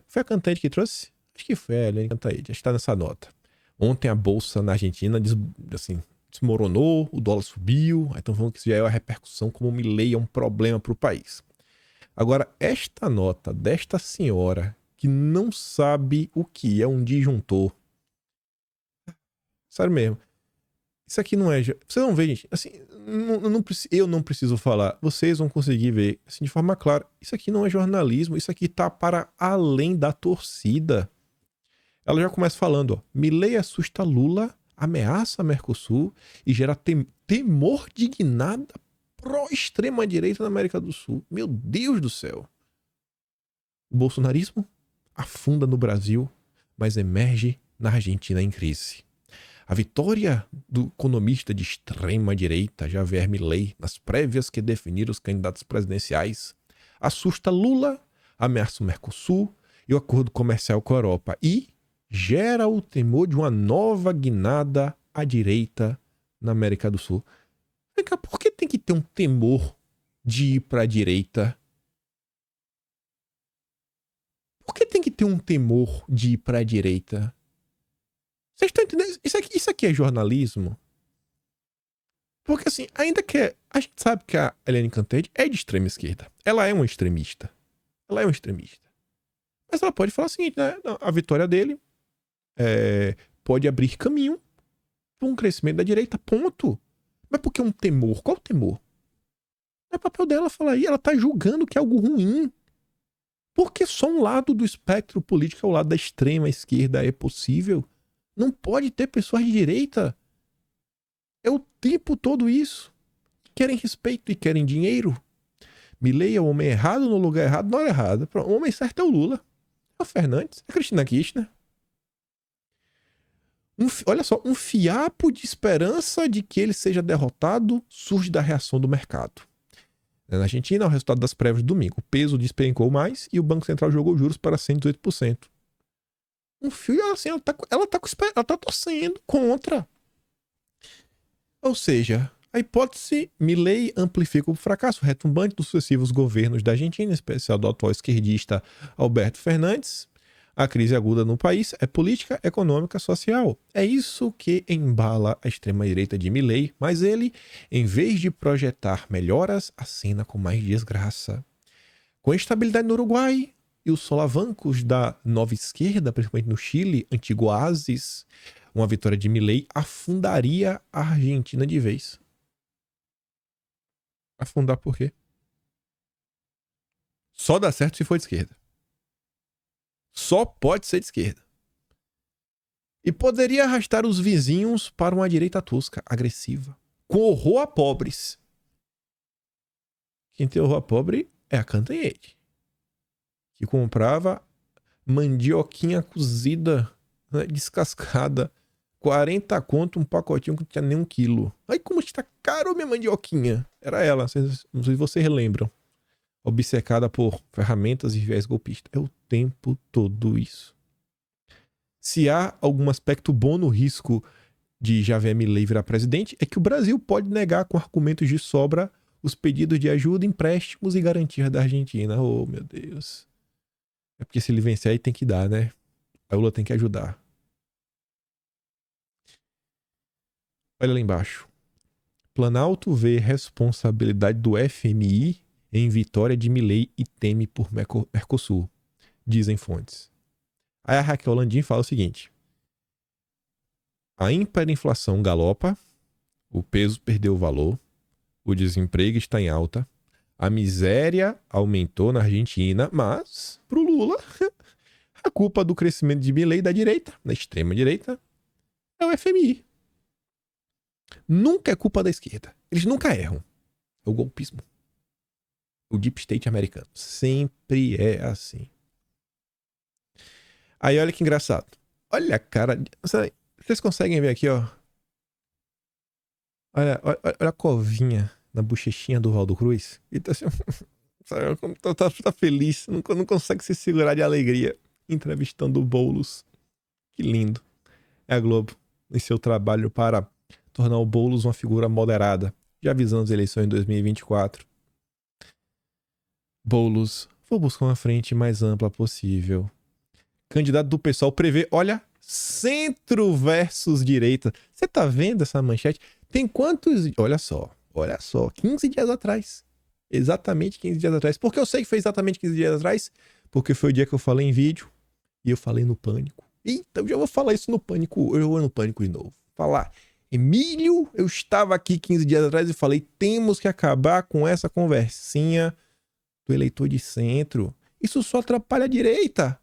Foi a Cantanhede que trouxe? Acho que foi a Helene Cantanhede. Acho que tá nessa nota. Ontem a bolsa na Argentina desmoronou, o dólar subiu. Então falando que isso já é uma repercussão como o Milei é um problema pro país. Agora, esta nota desta senhora que não sabe o que é um disjuntor. Sério mesmo. Isso aqui não é... Você não vê, gente. Assim, eu não preciso falar. Vocês vão conseguir ver assim, de forma clara. Isso aqui não é jornalismo. Isso aqui tá para além da torcida. Ela já começa falando, ó. Milei assusta Lula, ameaça Mercosul e gera temor de guinada pró-extrema-direita na América do Sul. Meu Deus do céu. O bolsonarismo afunda no Brasil, mas emerge na Argentina em crise. A vitória do economista de extrema-direita Javier Milei nas prévias que definiram os candidatos presidenciais assusta Lula, ameaça o Mercosul e o acordo comercial com a Europa e gera o temor de uma nova guinada à direita na América do Sul. Vem cá, por que tem que ter um temor de ir para a direita? Por que tem que ter um temor de ir para a direita? Vocês estão entendendo? Isso aqui é jornalismo? Porque assim, ainda que a gente sabe que a Helene Cantanhede é de extrema esquerda. Ela é uma extremista. Ela é uma extremista. Mas ela pode falar o seguinte, né? A vitória dele pode abrir caminho para um crescimento da direita, ponto. Mas por que um temor? Qual o temor? É o papel dela falar aí, ela tá julgando que é algo ruim. Porque só um lado do espectro político, é o lado da extrema esquerda, é possível. Não pode ter pessoas de direita. É o tempo todo isso. Querem respeito e querem dinheiro. Milei é o homem errado no lugar errado, na hora errada. O homem certo é o Lula. É o Fernandes. É a Cristina Kirchner. Olha só, um fiapo de esperança de que ele seja derrotado surge da reação do mercado. Na Argentina, o resultado das prévias de domingo. O peso despencou mais e o Banco Central jogou juros para 118%. Um fio, assim, ela tá torcendo contra. Ou seja, a hipótese Milei amplifica o fracasso retumbante dos sucessivos governos da Argentina, em especial do atual esquerdista Alberto Fernandes. A crise aguda no país é política, econômica, social. É isso que embala a extrema-direita de Milei, mas ele, em vez de projetar melhoras, acena com mais desgraça. Com a instabilidade no Uruguai e os solavancos da nova esquerda, principalmente no Chile, antigo oásis, uma vitória de Milei afundaria a Argentina de vez. Afundar por quê? Só dá certo se for de esquerda. Só pode ser de esquerda. E poderia arrastar os vizinhos para uma direita tosca, agressiva, com horror a pobres. Quem tem horror a pobre é a Cantanhede, que e comprava mandioquinha cozida, né, descascada. 40 conto, um pacotinho que não tinha nem 1 quilo. Ai, como está caro minha mandioquinha. Era ela, não sei se vocês lembram. Obcecada por ferramentas e viés golpistas. É o tempo todo isso. Se há algum aspecto bom no risco de Javier Milei virar presidente, é que o Brasil pode negar com argumentos de sobra os pedidos de ajuda, empréstimos e garantias da Argentina. Oh, meu Deus. É porque se ele vencer aí tem que dar, né? A Lula tem que ajudar. Olha lá embaixo. Planalto vê responsabilidade do FMI em vitória de Milei e teme por Mercosul, dizem fontes. Aí a Raquel Landim fala o seguinte. A hiperinflação galopa, o peso perdeu o valor, o desemprego está em alta, a miséria aumentou na Argentina, mas, pro Lula, a culpa do crescimento de Milei da direita, da extrema direita, é o FMI. Nunca é culpa da esquerda. Eles nunca erram. É o golpismo. O deep state americano. Sempre é assim. Aí olha que engraçado. Olha a cara. Vocês conseguem ver aqui, ó. Olha a covinha na bochechinha do Valdo Cruz. E tá assim. Tá feliz. Não consegue se segurar de alegria. Entrevistando o Boulos. Que lindo. É a Globo. Em seu trabalho para tornar o Boulos uma figura moderada, já avisando as eleições em 2024. Boulos, vou buscar uma frente mais ampla possível. Candidato do PSOL prevê, olha, centro versus direita. Você tá vendo essa manchete? Tem quantos... Olha só, 15 dias atrás. Exatamente 15 dias atrás. Por que eu sei que foi exatamente 15 dias atrás? Porque foi o dia que eu falei em vídeo e eu falei no Pânico. Eita, eu já vou falar isso no Pânico. Eu vou no Pânico de novo. Falar... Emílio, eu estava aqui 15 dias atrás e falei, temos que acabar com essa conversinha do eleitor de centro. Isso só atrapalha a direita.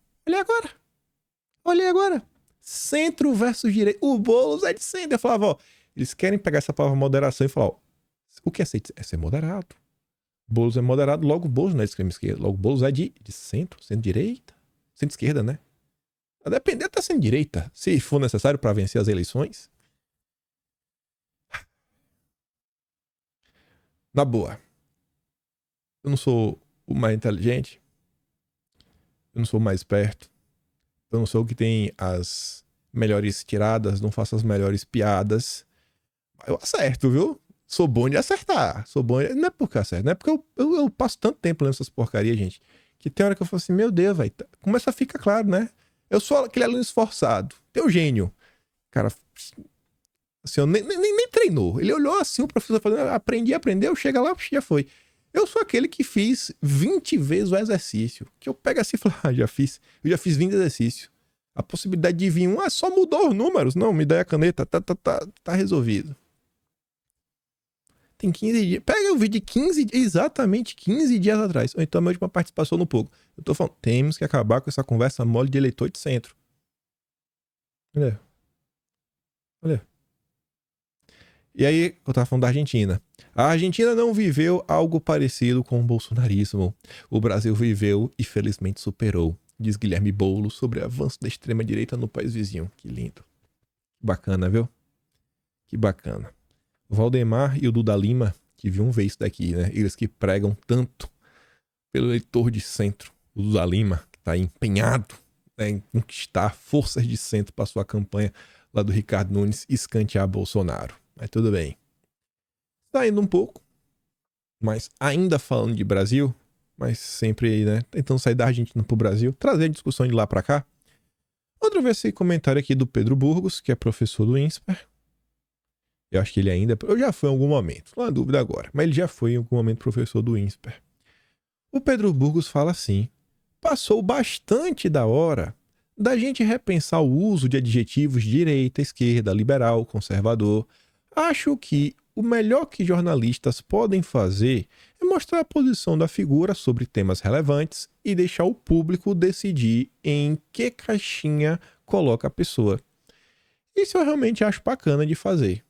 Olha agora. Centro versus direita. O Boulos é de centro. Eu falava, ó, eles querem pegar essa palavra moderação e falar, ó, o que é ser moderado? Boulos é moderado, logo Boulos não é de extrema esquerda. Logo Boulos é de centro, centro-direita. Centro-esquerda, né? A depender até centro-direita, se for necessário para vencer as eleições. Na boa, eu não sou o mais inteligente, eu não sou o mais esperto, eu não sou o que tem as melhores tiradas, não faço as melhores piadas. Eu acerto, viu? Sou bom de acertar. Não é porque eu acerto, não é porque eu passo tanto tempo lendo essas porcarias, gente, que tem hora que eu falo assim, meu Deus, velho, começa a ficar claro, né? Eu sou aquele aluno esforçado, teu gênio. Cara, assim, nem treinou. Ele olhou assim, o professor falando, aprendeu, chega lá, já foi. Eu sou aquele que fiz 20 vezes o exercício. Que eu pego assim e falo, eu já fiz 20 exercícios. A possibilidade de vir só mudou os números. Não, me dá a caneta, tá resolvido. Tem 15 dias. Pega o vídeo de 15, exatamente 15 dias atrás. Ou então a minha última participação no Pogo. Eu tô falando, temos que acabar com essa conversa mole de eleitor de centro. Olha. E aí, eu tava falando da Argentina. A Argentina não viveu algo parecido com o bolsonarismo. O Brasil viveu e felizmente superou, diz Guilherme Boulos sobre o avanço da extrema-direita no país vizinho. Que lindo. Bacana, viu? Que bacana. O Valdemar e o Duda Lima, que deviam ver isso daqui, né? Eles que pregam tanto pelo eleitor de centro. O Duda Lima, que tá empenhado, né, em conquistar forças de centro para sua campanha lá do Ricardo Nunes escantear Bolsonaro. Mas tudo bem. Saindo um pouco, mas ainda falando de Brasil, mas sempre, né, tentando sair da Argentina pro Brasil, trazer a discussão de lá para cá. Outra vez esse comentário aqui do Pedro Burgos, que é professor do INSPER. Eu acho que ele ainda... Eu já fui em algum momento, não há dúvida agora, mas ele já foi em algum momento professor do INSPER. O Pedro Burgos fala assim, passou bastante da hora da gente repensar o uso de adjetivos de direita, esquerda, liberal, conservador. Acho que o melhor que jornalistas podem fazer é mostrar a posição da figura sobre temas relevantes e deixar o público decidir em que caixinha coloca a pessoa. Isso eu realmente acho bacana de fazer.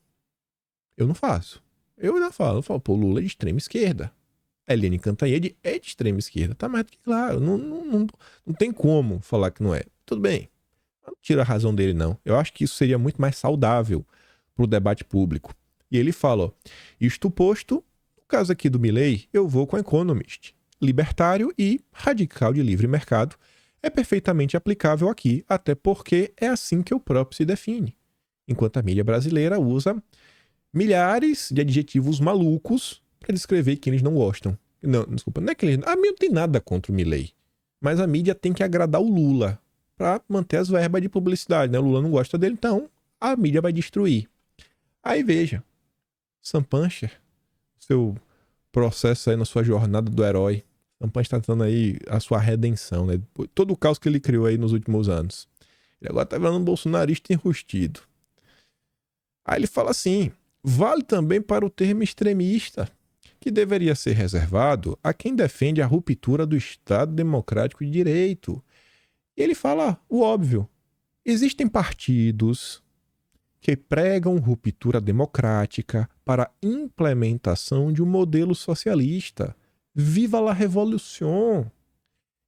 Eu não faço. Eu ainda falo, pô, Lula é de extrema esquerda. Eliane Cantanhede é de extrema esquerda. Tá mais do que claro. Não tem como falar que não é. Tudo bem. Não tira a razão dele, não. Eu acho que isso seria muito mais saudável para o debate público. E ele fala, ó, isto posto, no caso aqui do Milei, eu vou com Economist. Libertário e radical de livre mercado é perfeitamente aplicável aqui, até porque é assim que o próprio se define. Enquanto a mídia brasileira usa milhares de adjetivos malucos para descrever quem eles não gostam. Não, desculpa, não é que eles... A mídia não tem nada contra o Milei, mas a mídia tem que agradar o Lula para manter as verbas de publicidade, né? O Lula não gosta dele, então a mídia vai destruir. Aí veja, Sam Puncher, seu processo aí na sua jornada do herói. Sam Puncher está tentando aí a sua redenção, né? Todo o caos que ele criou aí nos últimos anos. Ele agora tá virando um bolsonarista enrustido. Aí ele fala assim, vale também para o termo extremista, que deveria ser reservado a quem defende a ruptura do Estado Democrático de Direito. E ele fala o óbvio. Existem partidos que pregam ruptura democrática para a implementação de um modelo socialista. Viva la revolução!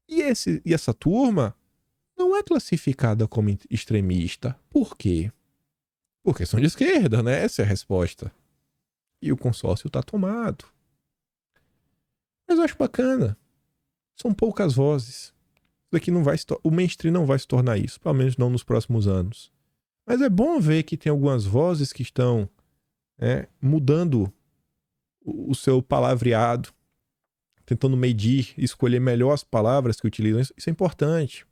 E essa turma não é classificada como extremista. Por quê? Porque são de esquerda, né? Essa é a resposta. E o consórcio está tomado. Mas eu acho bacana. São poucas vozes. Daqui não vai o mainstream não vai se tornar isso, pelo menos não nos próximos anos. Mas é bom ver que tem algumas vozes que estão mudando o seu palavreado, tentando medir, escolher melhor as palavras que utilizam. Isso é importante.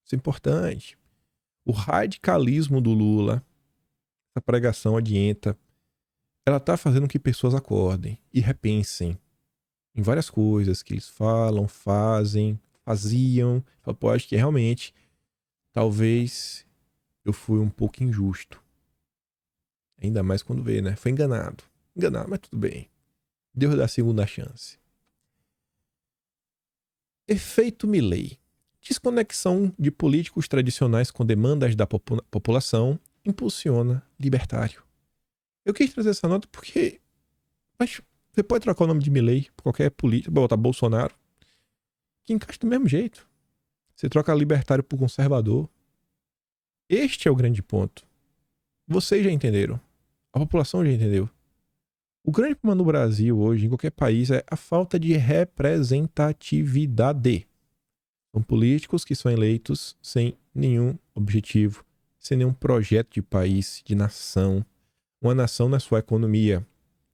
Isso é importante. O radicalismo do Lula, essa pregação adianta, ela está fazendo com que pessoas acordem e repensem em várias coisas que eles falam, faziam. Eu acho que realmente, talvez eu fui um pouco injusto. Ainda mais quando vê, né? Foi enganado. Enganado, mas tudo bem. Deus dá a segunda chance. Efeito Milei. Desconexão de políticos tradicionais com demandas da população impulsiona libertário. Eu quis trazer essa nota porque você pode trocar o nome de Milei por qualquer político, botar Bolsonaro, que encaixa do mesmo jeito. Você troca libertário por conservador. Este é o grande ponto. Vocês já entenderam. A população já entendeu. O grande problema no Brasil hoje, em qualquer país, é a falta de representatividade. São políticos que são eleitos sem nenhum objetivo, sem nenhum projeto de país, de nação. Uma nação na sua economia.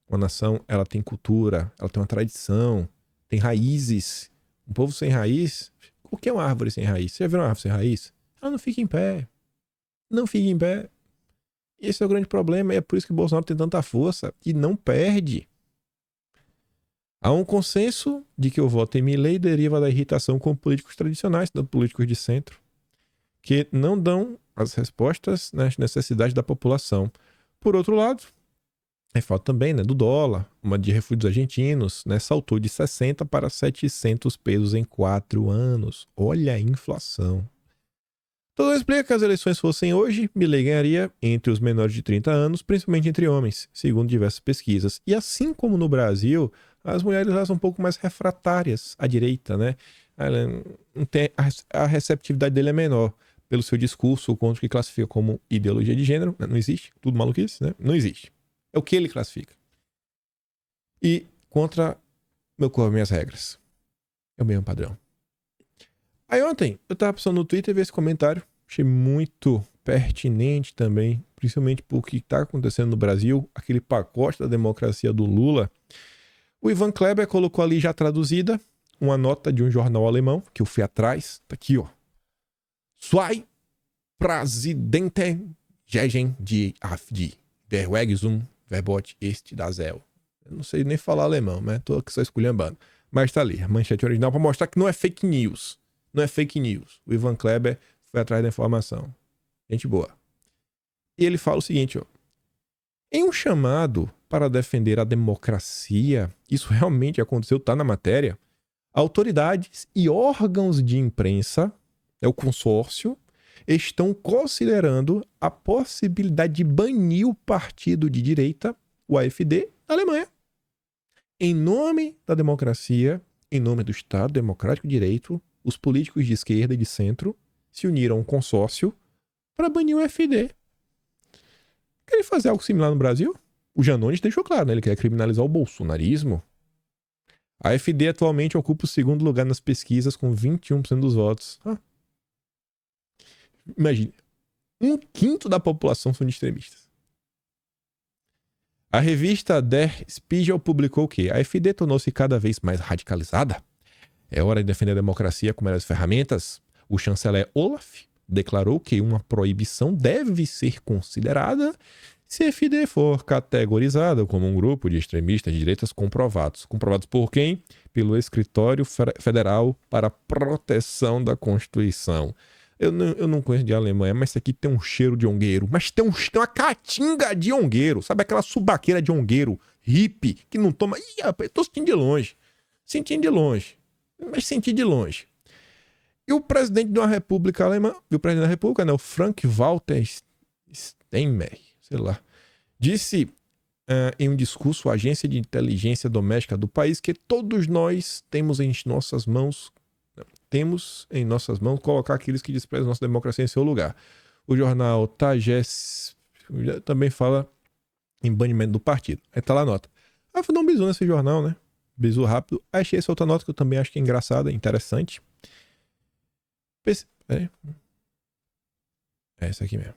Uma nação, ela tem cultura, ela tem uma tradição, tem raízes. Um povo sem raiz... O que é uma árvore sem raiz? Você já viu uma árvore sem raiz? Ela não fica em pé. Não fica em pé. Esse é o grande problema e é por isso que o Bolsonaro tem tanta força e não perde. Há um consenso de que o voto em Milei deriva da irritação com políticos tradicionais, políticos de centro, que não dão as respostas nas necessidades da população. Por outro lado, é falta também, né, do dólar, uma de refúgios argentinos, né, saltou de 60 para 700 pesos em 4 anos. Olha a inflação. Tudo explica que as eleições fossem hoje, Milei ganharia entre os menores de 30 anos, principalmente entre homens, segundo diversas pesquisas. E assim como no Brasil, as mulheres elas são um pouco mais refratárias à direita, né? A receptividade dele é menor pelo seu discurso contra o que classifica como ideologia de gênero. Não existe, tudo maluquice, né? Não existe. É o que ele classifica. E contra meu corpo, minhas regras. É o mesmo padrão. Aí ontem, eu tava passando no Twitter e vi esse comentário. Achei muito pertinente também, principalmente por o que tá acontecendo no Brasil, aquele pacote da democracia do Lula. O Ivan Kleber colocou ali já traduzida uma nota de um jornal alemão, que eu fui atrás. Tá aqui, ó. Zwei Präsidente gegen die AfD. Der Wegzum Verbot ist das Eu não sei nem falar alemão, né? Tô aqui só esculhambando. Mas tá ali, a manchete original para mostrar que não é fake news. Não é fake news. O Ivan Kleber foi atrás da informação. Gente boa. E ele fala o seguinte, ó. Em um chamado para defender a democracia, isso realmente aconteceu, tá na matéria, autoridades e órgãos de imprensa, o consórcio, estão considerando a possibilidade de banir o partido de direita, o AfD, na Alemanha. Em nome da democracia, em nome do Estado Democrático de Direito, os políticos de esquerda e de centro se uniram a um consórcio para banir o FD. Querem fazer algo similar no Brasil? O Janones deixou claro, né? Ele quer criminalizar o bolsonarismo. A AfD atualmente ocupa o segundo lugar nas pesquisas com 21% dos votos. Imagine, 1/5 da população são de extremistas. A revista Der Spiegel publicou que a AfD tornou-se cada vez mais radicalizada. É hora de defender a democracia com melhores ferramentas. O chanceler Olaf declarou que uma proibição deve ser considerada se a AfD for categorizada como um grupo de extremistas de direitas comprovados. Comprovados por quem? Pelo Escritório Federal para a Proteção da Constituição. Eu não conheço de Alemanha, mas isso aqui tem um cheiro de ongueiro. Mas tem uma caatinga de ongueiro. Sabe aquela subaqueira de ongueiro hippie que não toma... Ih, rapaz, eu tô sentindo de longe. Sentindo de longe. Mas senti de longe. E o presidente de uma república alemã, o presidente da república, né, o Frank-Walter Steinmeier, sei lá, disse em um discurso à agência de inteligência doméstica do país que todos nós temos em nossas mãos colocar aqueles que desprezam nossa democracia em seu lugar. O jornal Tages também fala em banimento do partido. Aí tá lá a nota. Vou dar um bisu nesse jornal, né? Bisu rápido. Achei essa outra nota que eu também acho que é engraçada, interessante. É essa aqui mesmo.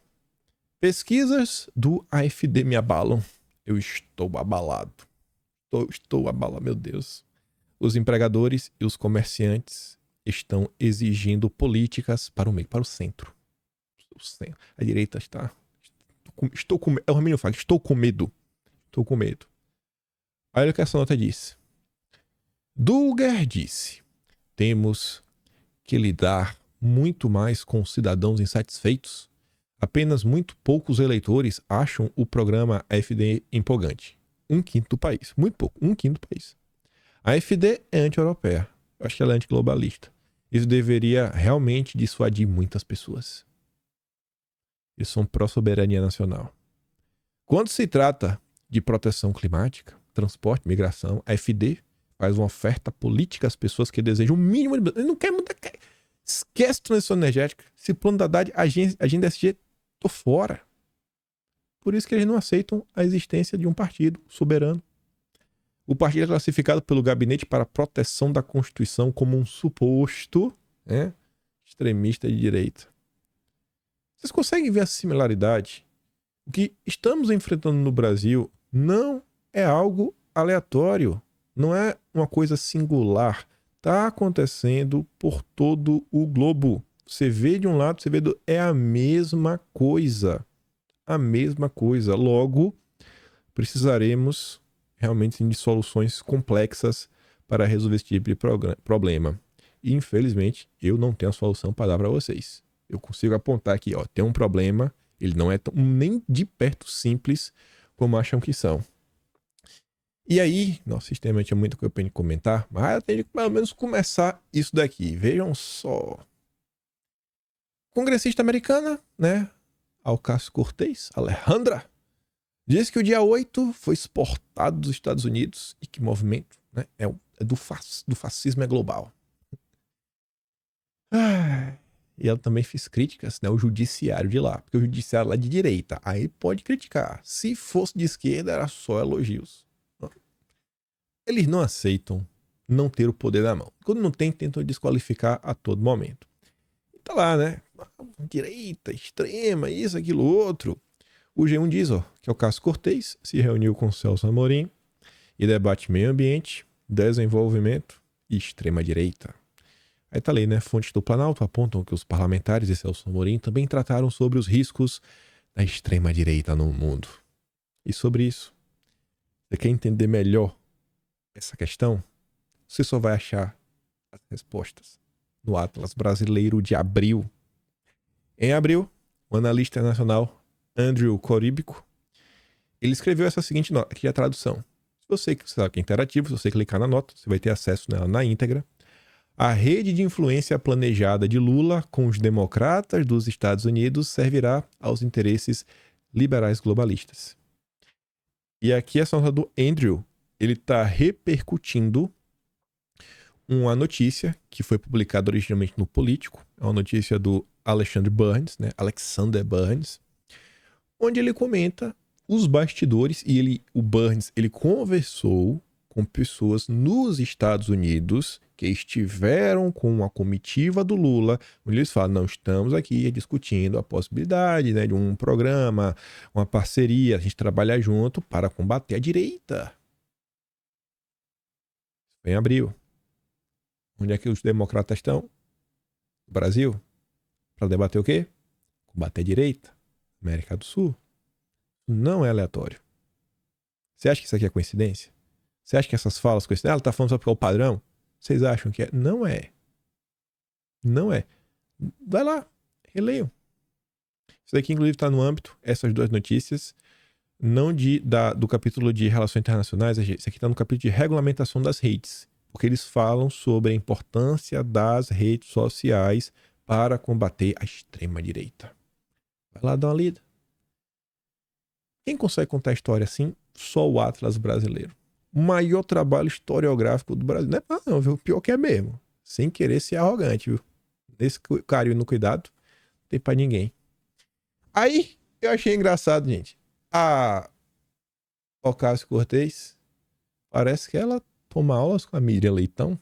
Pesquisas do AfD me abalam. Eu estou abalado. Estou abalado, meu Deus. Os empregadores e os comerciantes estão exigindo políticas para o meio, para o centro. A direita está... Estou com medo. É o Ramiro fala, estou com medo. Estou com medo. Olha o que essa nota disse. Dugger disse: temos que lidar muito mais com cidadãos insatisfeitos. Apenas muito poucos eleitores acham o programa AfD empolgante. 1/5 do país. Muito pouco. 1/5 do país. A AfD é anti-europeia. Eu acho que ela é antiglobalista. Isso deveria realmente dissuadir muitas pessoas. Eles são pró-soberania nacional. Quando se trata de proteção climática, transporte, migração, a AfD faz uma oferta política às pessoas que desejam o mínimo de... Ele não quer mudar... Esquece transição energética. Esse plano da Haddad, agenda SG, tô fora. Por isso que eles não aceitam a existência de um partido soberano. O partido é classificado pelo Gabinete para a Proteção da Constituição como um suposto extremista de direita. Vocês conseguem ver a similaridade? O que estamos enfrentando no Brasil não é algo aleatório. Não é uma coisa singular. Está acontecendo por todo o globo. Você vê de um lado, você vê do... É a mesma coisa. A mesma coisa. Logo, precisaremos realmente de soluções complexas para resolver esse tipo de problema. E, infelizmente, eu não tenho a solução para dar para vocês. Eu consigo apontar aqui, ó, tem um problema, ele não é nem de perto simples como acham que são. E aí, nosso sistema tinha muita coisa para comentar, mas eu tenho que pelo menos começar isso daqui. Vejam só. Congressista americana, né? Ocasio-Cortez, Alejandra, diz que o dia 8 foi exportado dos Estados Unidos e que o movimento, né, do fascismo é global. E ela também fez críticas, né, ao judiciário de lá, porque o judiciário lá é de direita, aí pode criticar. Se fosse de esquerda, era só elogios. Eles não aceitam não ter o poder na mão. Quando não tem, tentam desqualificar a todo momento. E tá lá, né? Direita, extrema, isso, aquilo, outro. O G1 diz, ó, que Ocasio-Cortez se reuniu com Celso Amorim e debate meio ambiente, desenvolvimento e extrema-direita. Aí tá ali, né? Fontes do Planalto apontam que os parlamentares e Celso Amorim também trataram sobre os riscos da extrema-direita no mundo. E sobre isso, você quer entender melhor essa questão? Você só vai achar as respostas no Atlas Brasileiro de abril. Em abril, o analista nacional Andrew Coríbico, ele escreveu essa seguinte nota, aqui é a tradução. Se você sabe que é interativo, se você clicar na nota, você vai ter acesso nela na íntegra. A rede de influência planejada de Lula com os democratas dos Estados Unidos servirá aos interesses liberais globalistas. E aqui essa nota do Andrew, ele está repercutindo uma notícia que foi publicada originalmente no Político. É uma notícia do Alexander Burns, né? Alexander Burns, onde ele comenta os bastidores e o Burns, ele conversou com pessoas nos Estados Unidos que estiveram com a comitiva do Lula, onde eles falam, não, estamos aqui discutindo a possibilidade, né, de um programa, uma parceria, a gente trabalhar junto para combater a direita. Em abril. Onde é que os democratas estão? No Brasil. Para debater o quê? Combater a direita. América do Sul. Não é aleatório. Você acha que isso aqui é coincidência? Você acha que essas falas coincidência? Ela está falando só porque é o padrão? Vocês acham que é? Não é. Não é. Vai lá, releiam. Isso daqui, inclusive, está no âmbito, essas duas notícias, não do capítulo de Relações Internacionais, isso aqui está no capítulo de Regulamentação das Redes, porque eles falam sobre a importância das redes sociais para combater a extrema-direita. Vai lá dar uma lida. Quem consegue contar a história assim? Só o Atlas brasileiro. O maior trabalho historiográfico do Brasil. Não, viu? Pior que é mesmo. Sem querer ser arrogante, viu? Nesse carinho e no cuidado, não tem pra ninguém. Aí, eu achei engraçado, gente. A Ocasio-Cortez, parece que ela toma aulas com a Miriam Leitão.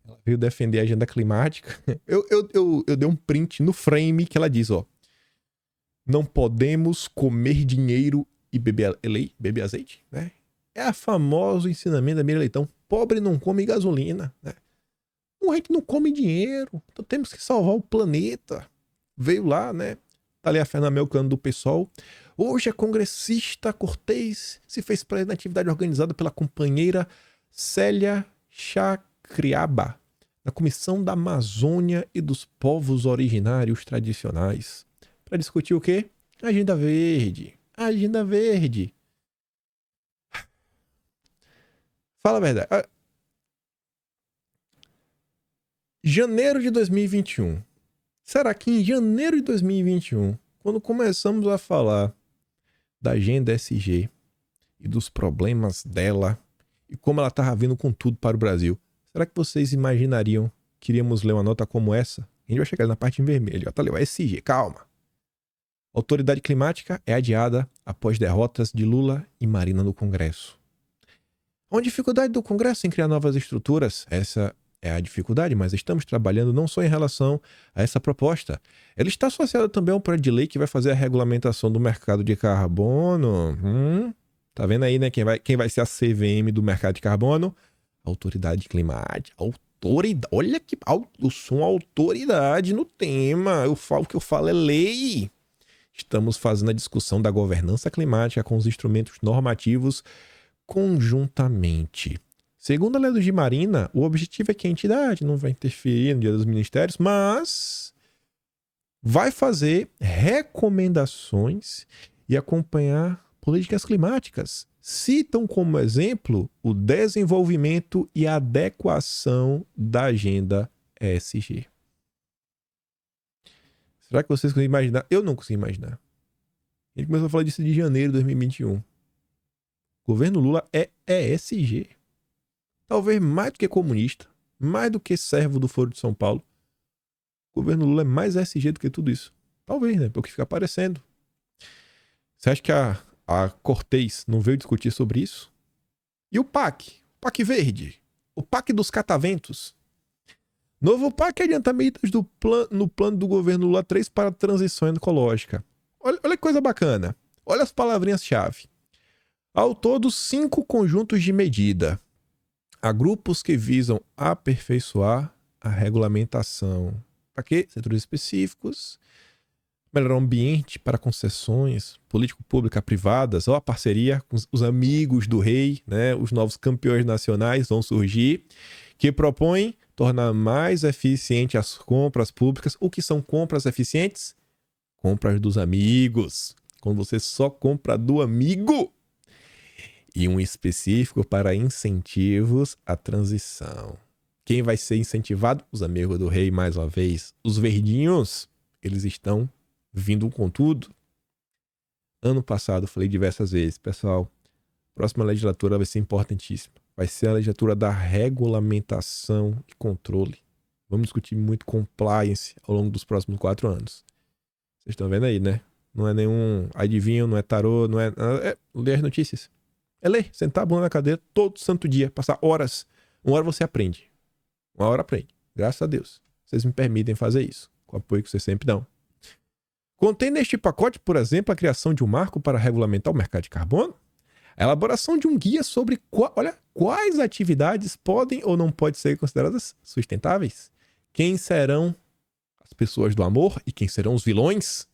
Ela veio defender a agenda climática. Eu dei um print no frame que ela diz, ó. Não podemos comer dinheiro e beber azeite, né? É a famoso ensinamento da Miriam Leitão. Pobre não come gasolina, né? A gente não come dinheiro. Então temos que salvar o planeta. Veio lá, né? Tá ali a Fernanda Melcano do PSOL. Hoje a congressista Cortez se fez presente na atividade organizada pela companheira Célia Chacriaba, na Comissão da Amazônia e dos Povos Originários Tradicionais. Para discutir o quê? Agenda Verde. Agenda Verde. Fala a verdade. Janeiro de 2021. Será que em janeiro de 2021, quando começamos a falar da agenda SG e dos problemas dela e como ela estava vindo com tudo para o Brasil, será que vocês imaginariam que iríamos ler uma nota como essa? A gente vai chegar na parte em vermelho. Tá ali, o SG, calma. Autoridade climática é adiada após derrotas de Lula e Marina no Congresso. Uma dificuldade do Congresso em criar novas estruturas, essa é a dificuldade, mas estamos trabalhando não só em relação a essa proposta. Ela está associada também a um projeto de lei que vai fazer a regulamentação do mercado de carbono. Tá vendo aí, né? Quem vai ser a CVM do mercado de carbono? Autoridade climática. Autoridade. Olha que eu sou uma autoridade no tema. O que eu falo é lei. Estamos fazendo a discussão da governança climática com os instrumentos normativos conjuntamente. Segundo a lei de Marina, o objetivo é que a entidade não vai interferir no dia dos ministérios, mas vai fazer recomendações e acompanhar políticas climáticas. Citam como exemplo o desenvolvimento e adequação da agenda ESG. Será que vocês conseguem imaginar? Eu não consigo imaginar. Ele começou a falar disso de janeiro de 2021. O governo Lula é ESG. Talvez mais do que comunista, mais do que servo do Foro de São Paulo. O governo Lula é mais ESG do que tudo isso. Talvez, né? Porque fica aparecendo. Você acha que a Cortez não veio discutir sobre isso? E o PAC? O PAC verde? O PAC dos cataventos? Novo PAC adianta medidas no plano do governo Lula 3 para a transição ecológica. Olha que coisa bacana. Olha as palavrinhas-chave. Ao todo, 5 conjuntos de medida. Há grupos que visam aperfeiçoar a regulamentação. Para quê? Setores específicos, melhorar o ambiente para concessões político-pública-privadas, ou a parceria com os amigos do rei, né? Os novos campeões nacionais vão surgir, que propõem tornar mais eficiente as compras públicas. O que são compras eficientes? Compras dos amigos. Quando você só compra do amigo. E um específico para incentivos à transição. Quem vai ser incentivado? Os amigos do rei, mais uma vez. Os verdinhos, eles estão vindo com tudo. Ano passado, eu falei diversas vezes, pessoal, Próxima legislatura vai ser importantíssima. Vai ser a legislatura da regulamentação e controle. Vamos discutir muito compliance ao longo dos próximos 4 anos. Vocês estão vendo aí, né? Não é nenhum adivinho, não é tarô, não é... É ler as notícias. É ler, sentar a bunda na cadeira todo santo dia, passar horas. Uma hora você aprende. Uma hora aprende. Graças a Deus. Vocês me permitem fazer isso, com o apoio que vocês sempre dão. Contém neste pacote, por exemplo, a criação de um marco para regulamentar o mercado de carbono, a elaboração de um guia sobre quais atividades podem ou não podem ser consideradas sustentáveis, quem serão as pessoas do amor e quem serão os vilões.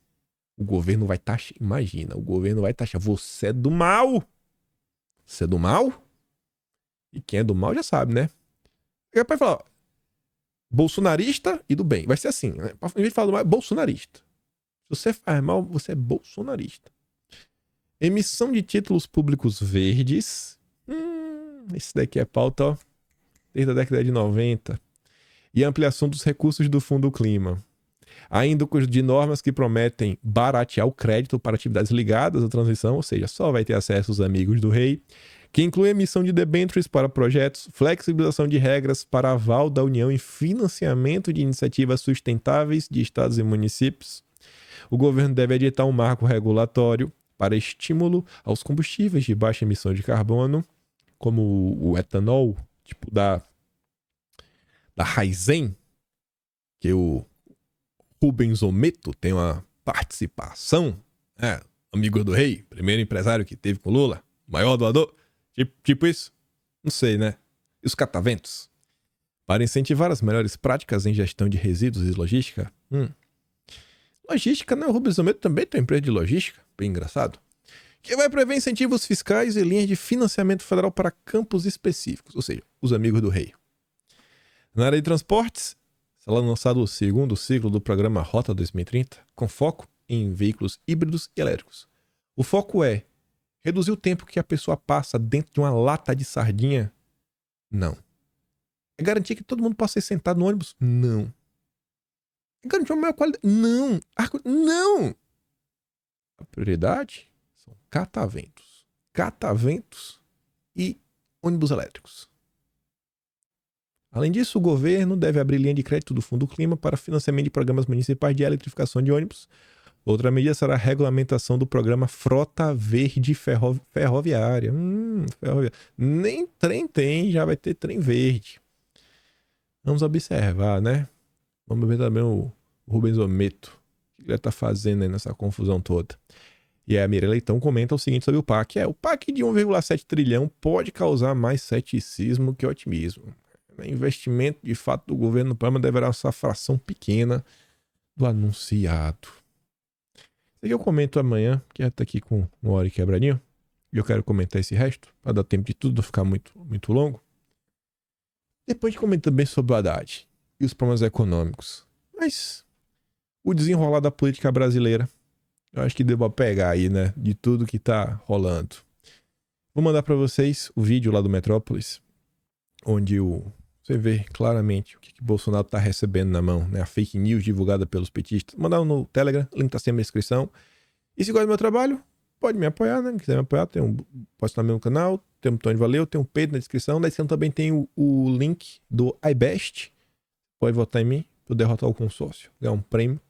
O governo vai taxar, imagina, o governo vai taxar, você é do mal. Você é do mal? E quem é do mal já sabe, né? Ele vai falar, ó, bolsonarista e do bem. Vai ser assim, né? Em vez de falar do mal, bolsonarista. Se você faz mal, você é bolsonarista. Emissão de títulos públicos verdes. Esse daqui é pauta, ó, desde a década de 90. E a ampliação dos recursos do Fundo Clima. Ainda de normas que prometem baratear o crédito para atividades ligadas à transição, ou seja, só vai ter acesso os amigos do rei, que inclui emissão de debêntures para projetos, flexibilização de regras para aval da União e financiamento de iniciativas sustentáveis de estados e municípios. O governo deve editar um marco regulatório para estímulo aos combustíveis de baixa emissão de carbono, como o etanol, tipo da Raizen, que o Rubens Ometo tem uma participação, amigo do rei, primeiro empresário que teve com Lula, maior doador, tipo isso, não sei, né? E os cataventos? Para incentivar as melhores práticas em gestão de resíduos e logística. Logística, né? O Rubens Ometo também tem uma empresa de logística, bem engraçado. Que vai prever incentivos fiscais e linhas de financiamento federal para campos específicos, ou seja, os amigos do rei. Na área de transportes, será lançado o segundo ciclo do programa Rota 2030, com foco em veículos híbridos e elétricos. O foco é reduzir o tempo que a pessoa passa dentro de uma lata de sardinha? Não. É garantir que todo mundo possa ser sentado no ônibus? Não. É garantir uma maior qualidade? Não. Não. A prioridade são cataventos. Cataventos e ônibus elétricos. Além disso, o governo deve abrir linha de crédito do Fundo Clima para financiamento de programas municipais de eletrificação de ônibus. Outra medida será a regulamentação do programa Frota Verde Ferroviária. Ferroviária. Nem trem tem, já vai ter trem verde. Vamos observar, né? Vamos ver também o Rubens Ometo. O que ele está fazendo aí nessa confusão toda? E a Mirella então comenta o seguinte sobre o PAC. O PAC de 1,7 trilhão pode causar mais ceticismo que otimismo. Investimento, de fato, do governo no programa deverá ser uma fração pequena do anunciado. Isso aqui eu comento amanhã, que já está aqui com 1 hora e quebradinho. E eu quero comentar esse resto, para dar tempo de tudo, não ficar muito, muito longo. Depois a gente comenta também sobre o Haddad e os problemas econômicos. Mas o desenrolar da política brasileira, eu acho que devo pegar aí, né, de tudo que está rolando. Vou mandar para vocês o vídeo lá do Metrópolis, onde você vê claramente o que Bolsonaro está recebendo na mão, né? A fake news divulgada pelos petistas. Mandar no Telegram, o link está sempre na descrição. E se gosta do meu trabalho, pode me apoiar, né? Se quiser me apoiar, pode estar no meu canal, tem um botão de valeu, tem um peito na descrição. Na descrição também tem o link do iBest. Pode votar em mim para derrotar o consórcio, ganhar um prêmio.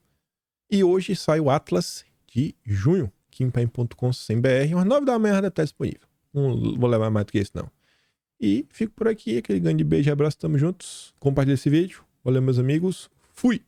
E hoje sai o Atlas de junho, kimpaim.com.br, umas 9 da manhã deve estar disponível. Não vou levar mais do que isso, não. E fico por aqui, aquele grande beijo e abraço, tamo juntos. Compartilha esse vídeo. Valeu, meus amigos. Fui!